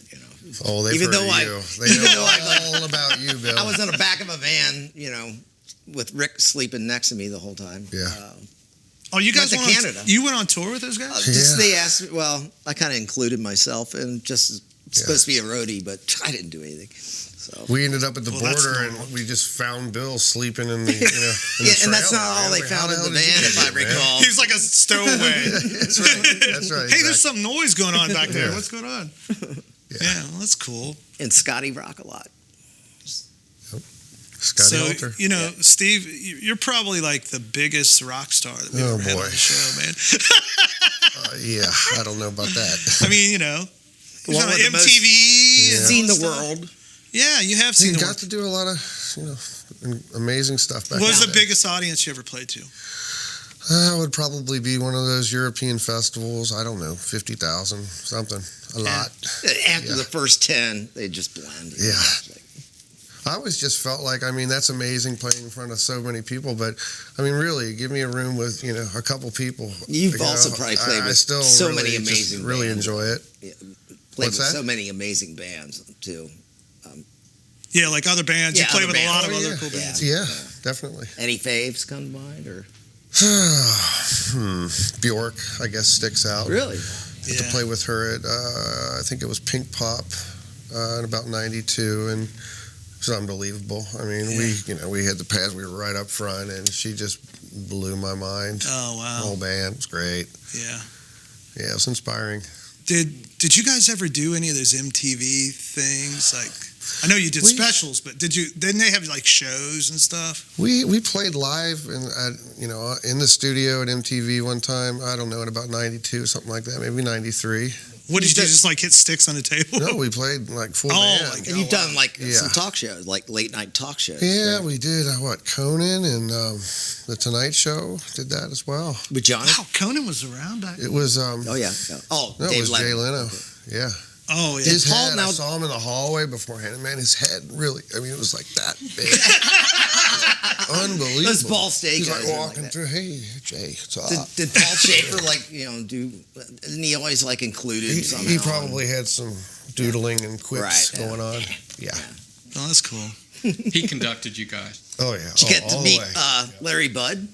Oh, they've heard of you. They know all about you, Bill. I was in the back of a van, with Rick sleeping next to me the whole time. Yeah. Oh, you guys went to Canada. You went on tour with those guys? They asked me. Well, I kind of included myself and just supposed to be a roadie, but I didn't do anything. So we ended up at the border and we just found Bill sleeping in the, in the and that's not all they found in the van, if I recall. He was like a stowaway. That's right. Hey, there's some noise going on back there. What's going on? Yeah, well, that's cool. And Scotty rock a lot. Scotty Alter. Steve, you're probably like the biggest rock star that we've ever had on the show, man. Yeah, I don't know about that. I mean, he's on MTV. Seen the world. Yeah, you have seen the world. Got to do a lot of, amazing stuff back What was in the day. biggest audience you ever played to? Would probably be one of those European festivals. I don't know, 50,000, something, a lot. After the first 10, they just blend. Yeah. I always just felt like, I mean, that's amazing playing in front of so many people, but I mean, really, give me a room with, a couple people. You've also probably played with so many amazing really bands. enjoy it. Yeah, played with so many amazing bands, too. Yeah, like other bands. You play with a lot of other cool bands. Yeah, definitely. Any faves come to mind, or? Bjork, I guess, sticks out. Really? Got to play with her at, I think it was Pink Pop in about 92, and it was unbelievable. I mean, we had the pads, we were right up front, and she just blew my mind. Oh, wow. The whole band was great. Yeah. Yeah, it was inspiring. Did you guys ever do any of those MTV things? Like, I know you did specials, but didn't they have like shows and stuff? We played live in the studio at MTV one time. I don't know, in about 92, something like that, maybe 93. What did you do? Just like hit sticks on the table? No, we played like full band. And you've done like some talk shows, like late night talk shows. Yeah, we did. Conan and the Tonight Show did that as well. With Johnny? Wow, Conan was around back then. It was. Oh yeah. Oh, no, it was Jay Leno. Yeah. Oh yeah. His head. I saw him in the hallway beforehand, and man, his head really. I mean, it was like that big. Unbelievable. Those Ball State He's guys like are walking like through. Hey, Jay, what's up? Did Paul Schaefer do? Didn't he always included somehow? He probably had some doodling and quips going on. Yeah. Oh, that's cool. He conducted you guys. Oh yeah. Did you get to meet Larry Budd?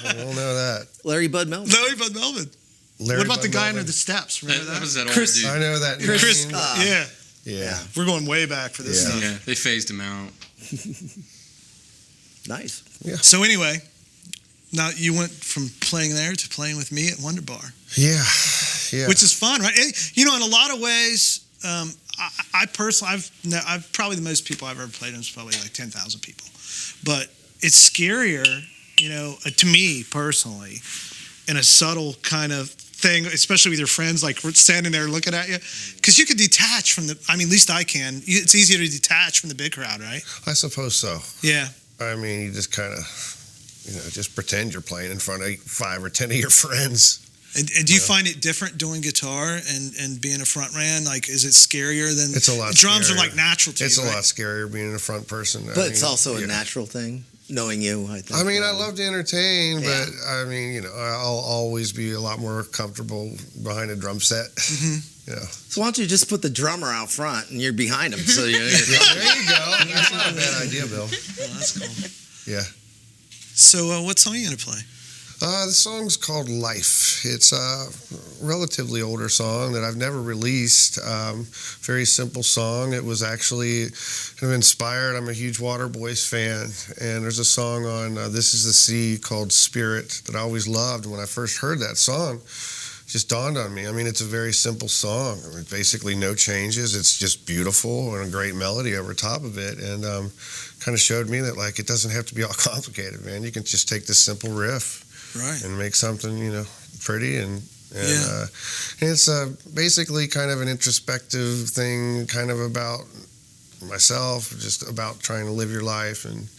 I don't know that. Larry Bud Melvin. Larry Bud Melvin. What about the guy under the steps? Remember that? That was that Chris, old dude. I know that. Chris. Yeah. Yeah. We're going way back for this stuff. Yeah, they phased him out. Nice. Yeah. So anyway, now you went from playing there to playing with me at Wonder Bar. Yeah. Yeah. Which is fun, right? In a lot of ways, I personally, I've probably the most people I've ever played in is probably like 10,000 people, but it's scarier, to me personally, in a subtle kind of thing, especially with your friends, like we're standing there looking at you, because you can detach from at least I can. It's easier to detach from the big crowd, right? I suppose so. Yeah. I mean, you just kind of, just pretend you're playing in front of 5 or 10 of your friends. And do you find it different doing guitar and being a front man? Like, is it scarier than... It's a lot Drums scarier. are like natural to you, It's a right? lot scarier being a front person. But it's also a natural thing, knowing you, I think. I mean, I love to entertain, but I mean, I'll always be a lot more comfortable behind a drum set. Mm-hmm. Yeah. So why don't you just put the drummer out front and you're behind him? So you're there you go. That's not a bad idea, Bill. Oh, that's cool. Yeah. So what song are you going to play? The song's called Life. It's a relatively older song that I've never released. Very simple song. It was actually kind of inspired. I'm a huge Waterboys fan, and there's a song on This Is the Sea called Spirit that I always loved. And when I first heard that song, it just dawned on me. I mean, it's a very simple song. I mean, basically no changes. It's just beautiful and a great melody over top of it. And kind of showed me that, it doesn't have to be all complicated, man. You can just take this simple riff. Right. And make something, pretty and it's basically kind of an introspective thing, kind of about myself, just about trying to live your life and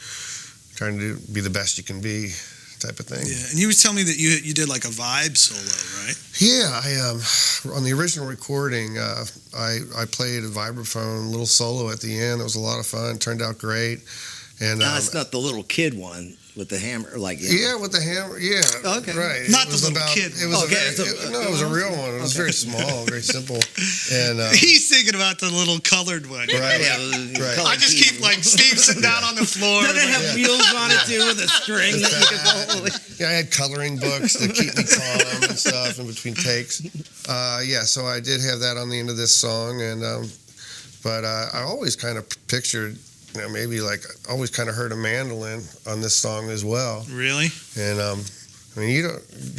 trying to be the best you can be, type of thing. Yeah, and you were telling me that you did like a vibe solo, right? Yeah, I on the original recording, I played a vibraphone little solo at the end. It was a lot of fun. Turned out great. And it's not the little kid one with the hammer, Yeah, with the hammer. Yeah. Okay. Right. Not the little kid. It was it was a real one. It was very small, very simple. And he's thinking about the little colored one. Right. Right. I just keep Steve sitting down on the floor. Doesn't it have wheels on it too with a string that you can pull? Yeah, I had coloring books to keep me calm and stuff in between takes. So I did have that on the end of this song, and but I always kind of pictured. Maybe always kind of heard a mandolin on this song as well. Really? And I mean, you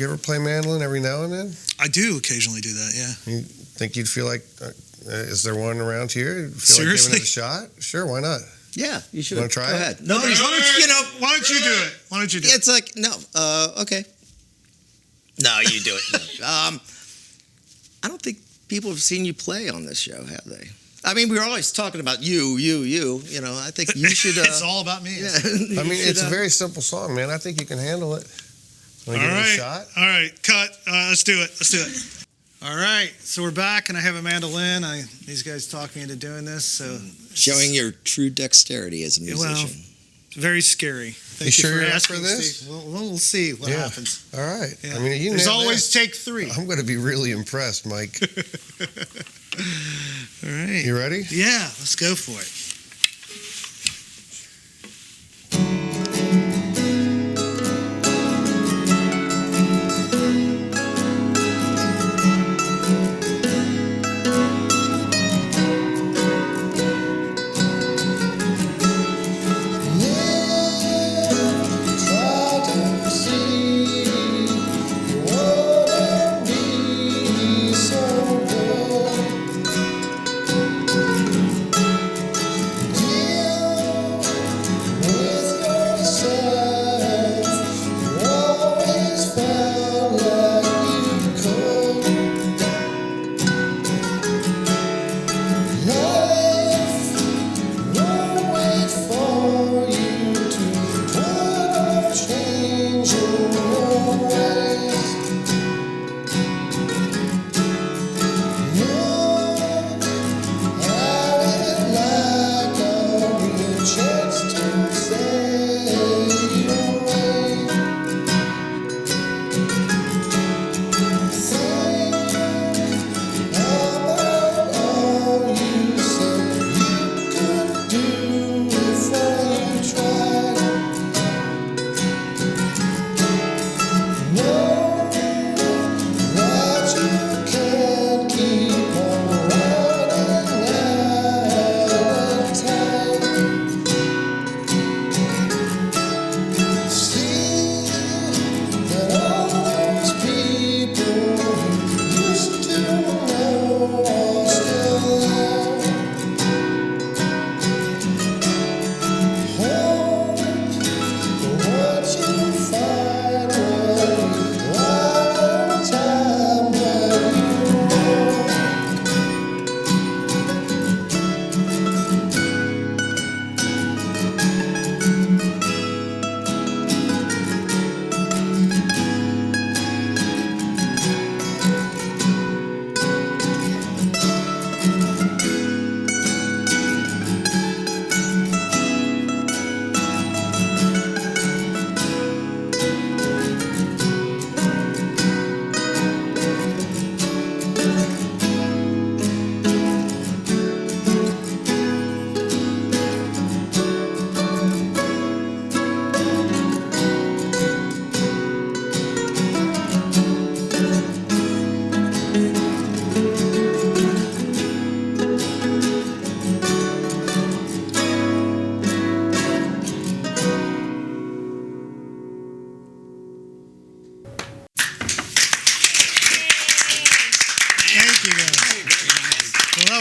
ever play mandolin every now and then? I do occasionally do that. Yeah. You think you'd feel like, is there one around here? You feel Seriously? like giving it a shot? Sure, why not? Yeah, you should. Want to try Go it? ahead. Why don't you do it? Why don't you do it? It's like no. Okay. No, you do it. I don't think people have seen you play on this show, have they? I mean, we're always talking about you. I think you should. It's all about me. Yeah, I mean, it's a very simple song, man. I think you can handle it. All right. All right. Cut. Let's do it. All right. So we're back, and I have a mandolin. These guys talked me into doing this. So Showing your true dexterity as a musician. Well, it's very scary. Thank You sure for you're up asking, for this? Steve. We'll see what happens. All right. Yeah. I mean, There's nailed always that. take 3. I'm going to be really impressed, Mike. All right. You ready? Yeah. Let's go for it.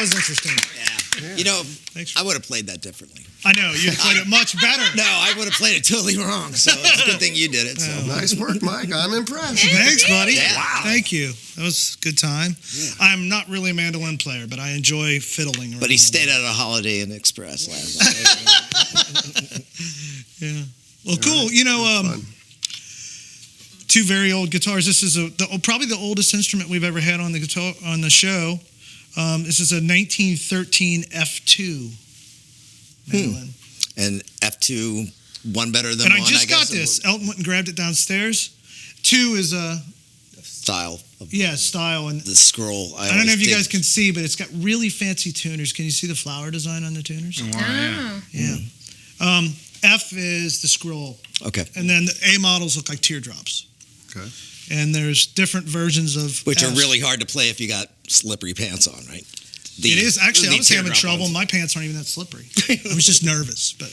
was interesting. Yeah. You know, I would have played that differently. I know, you played it much better. No, I would have played it totally wrong. So it's a good thing you did it. So nice work, Mike. I'm impressed. Thanks, buddy. Yeah. Wow. Thank you. That was a good time. Yeah. I'm not really a mandolin player, but I enjoy fiddling. But he stayed at a Holiday Inn Express last night. Yeah. Well, cool. You know, two very old guitars. This is probably the oldest instrument we've ever had on the guitar on the show. This is a 1913 F2 mandolin. And F2, one better than and one. I just got this. Elton went and grabbed it downstairs. 2 is a style. Style and the scroll. I don't know if you guys can see, but it's got really fancy tuners. Can you see the flower design on the tuners? Oh. Yeah. F is the scroll. Okay. And then the A models look like teardrops. Okay. And there's different versions of which Fs. are really hard to play if you got slippery pants on, right? It is actually. I was having trouble. My pants aren't even that slippery. I was just nervous, but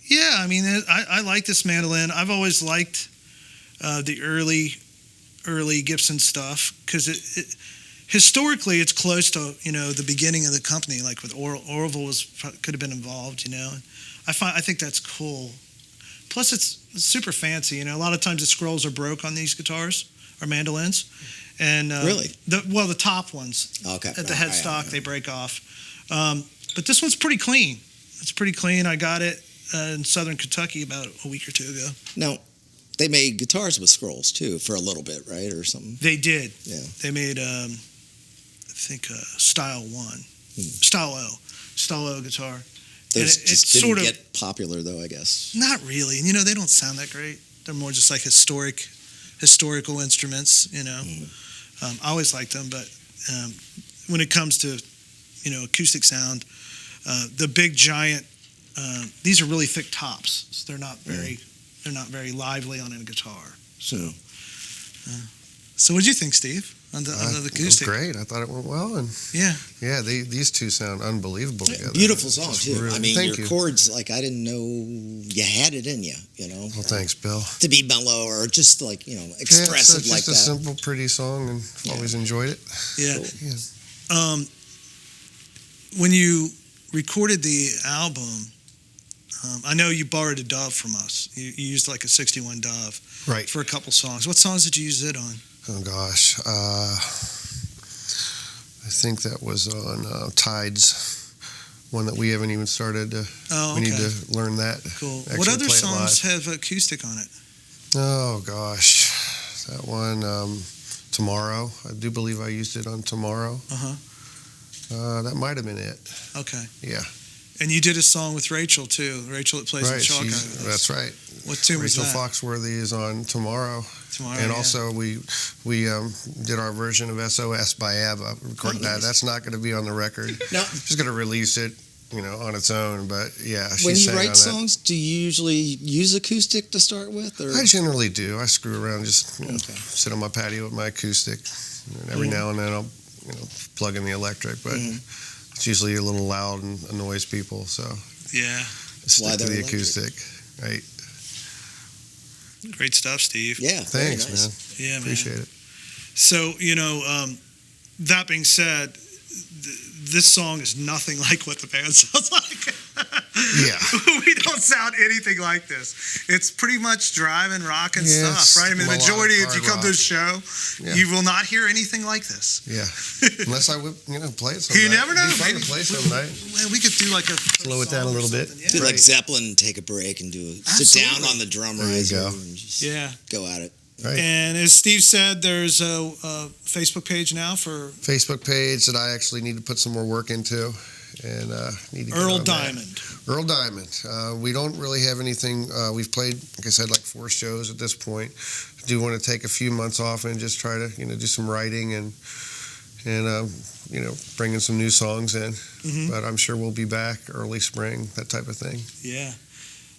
yeah. I mean, I like this mandolin. I've always liked the early Gibson stuff because it historically it's close to the beginning of the company. Like with Orville could have been involved. And I think that's cool. Plus, it's super fancy. A lot of times the scrolls are broke on these guitars or mandolins. And really? The top ones. Okay. At the headstock, they break off. But this one's pretty clean. It's pretty clean. I got it in Southern Kentucky about a week or two ago. Now, they made guitars with scrolls too for a little bit, right, or something. They did. Yeah. They made, I think, Style 1. Style O guitar. Those And just it's didn't sort of get popular, though, I guess. not really. And they don't sound that great. They're more just like historical instruments. I always liked them, but when it comes to acoustic sound, the big giant, these are really thick tops. So they're not very lively on a guitar. So what did you think, Steve? On the It was acoustic? great. I thought it went well, and yeah, these two sound unbelievable together. Beautiful song Just too. really- I mean, thank your you. chords, like I didn't know you had it in you. Well, thanks, Bill. To be mellow or just like expressive yeah, like it's that. just a simple, pretty song, and always enjoyed it. Yeah. Yeah. When you recorded the album, I know you borrowed a Dove from us. You used like a 61 Dove Right. for a couple songs. What songs did you use it on? Oh gosh, I think that was on Tides, one that we haven't even started. We need to learn that. Cool. Actually What other play it songs live. have acoustic on it? Oh gosh, that one, Tomorrow. I do believe I used it on Tomorrow. That might have been it. Okay. Yeah. And you did a song with Rachel too. Rachel that plays in Right. Chalkeye. That's right. What tune was Rachel that? Foxworthy is on Tomorrow. Tomorrow, And yeah. also we did our version of SOS by ABBA. Recorded that. That's not going to be on the record. No. She's going to release it, on its own. But yeah, When she's you sang on write that. songs, do you usually use acoustic to start with? Or? I generally do. I screw around, just sit on my patio with my acoustic, and every now and then I'll plug in the electric. But it's usually a little loud and annoys people, so Yeah. stick Why to they're the electric. acoustic. Right. Great stuff, Steve. Yeah. Thanks, very nice. man. Yeah, man. Appreciate it. So, that being said, this song is nothing like what the band sounds like. Yeah. We don't sound anything like this. It's pretty much driving, rocking Yeah, it's stuff, right? I mean, the melodic majority, if you hard come to a rock. show, Yeah. you will not hear anything like this. Yeah. Unless I would, play it some You night. never know. It'd be fun Maybe to play some night. Well, we could do like a Slow it down a little bit. Do like Right. Zeppelin, take a break and sit down Absolutely. on the drum There you riser go. and just Yeah. go at it. Right. And as Steve said, there's a Facebook page now for Facebook page that I actually need to put some more work into, and need to get Earl on that. Diamond. Earl Diamond. We don't really have anything. We've played, like I said, like 4 shows at this point. I do want to take a few months off and just try to, do some writing and bring in some new songs in. Mhm. But I'm sure we'll be back early spring, that type of thing. Yeah.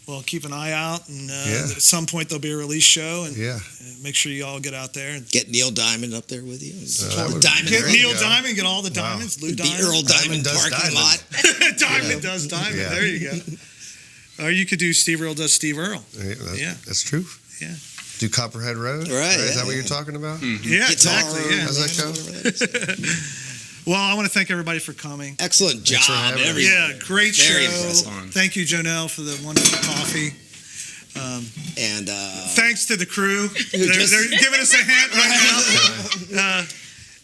Well, keep an eye out, and Yeah. at some point there'll be a release show, and Yeah. make sure you all get out there and Get Neil Diamond up there with you. that would- Diamond. get There Neil you go. Diamond, get all the Wow. diamonds, Lou The Diamond. Earl Diamond does parking Diamond. lot. Diamond does Diamond. Yeah. There you go. Or you could do Steve Earle does Steve Earle. Yeah. That's true. Yeah. Do Copperhead Road? Right, Is yeah, that what you're yeah. talking about? Yeah, exactly. Yeah. How's that go? Well, I want to thank everybody for coming. Excellent Thanks for job, having me. everyone. Yeah, great Very show. impressive. Thank you, Jonelle, for the wonderful coffee. And Thanks to the crew. They're, just- they're giving us a hand right now.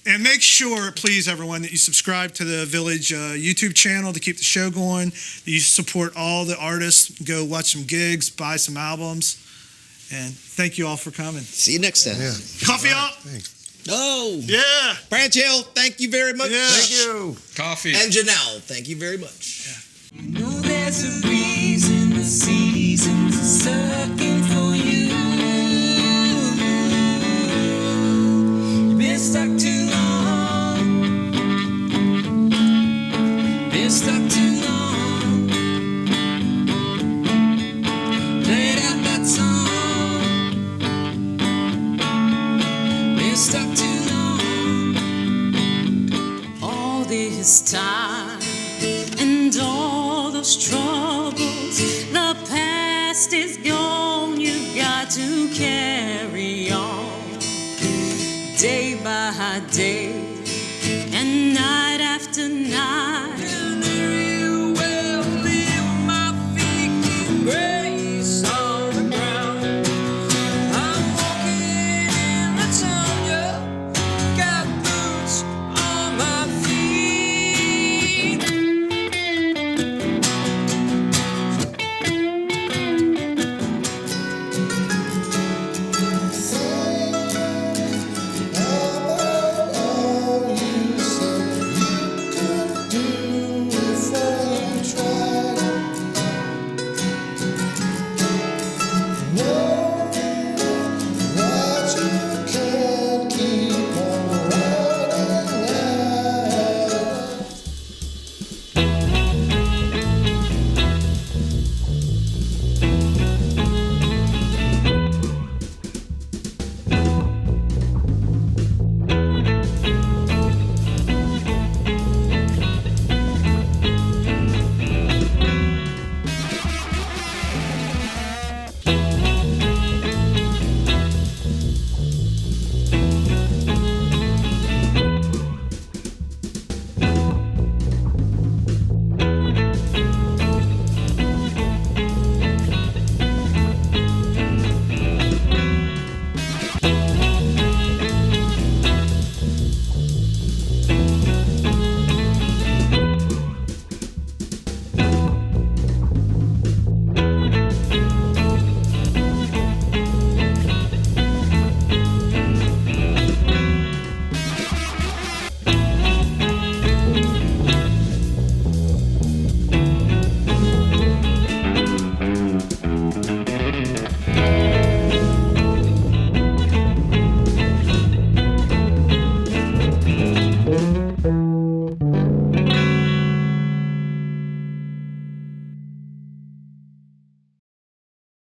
And make sure, please, everyone, that you subscribe to the Village YouTube channel to keep the show going. That you support all the artists. Go watch some gigs, buy some albums. And thank you all for coming. see you next time. Yeah. Coffee All right, up. Thanks. Oh, Yeah. Branch Hill, thank you very much. Yeah. Thank you. Coffee. And Janelle, thank you very much. You know there's a reason the seasons are sucking for you. You've been stuck too long. Been stuck too long. Played out that song. Been stuck too long. All this time and all those troubles, the past is gone, you got to carry on day by day and night after night. You will leave my feet in grace on the ground. I'm walking in the town, yeah, got boots on my feet. Bye.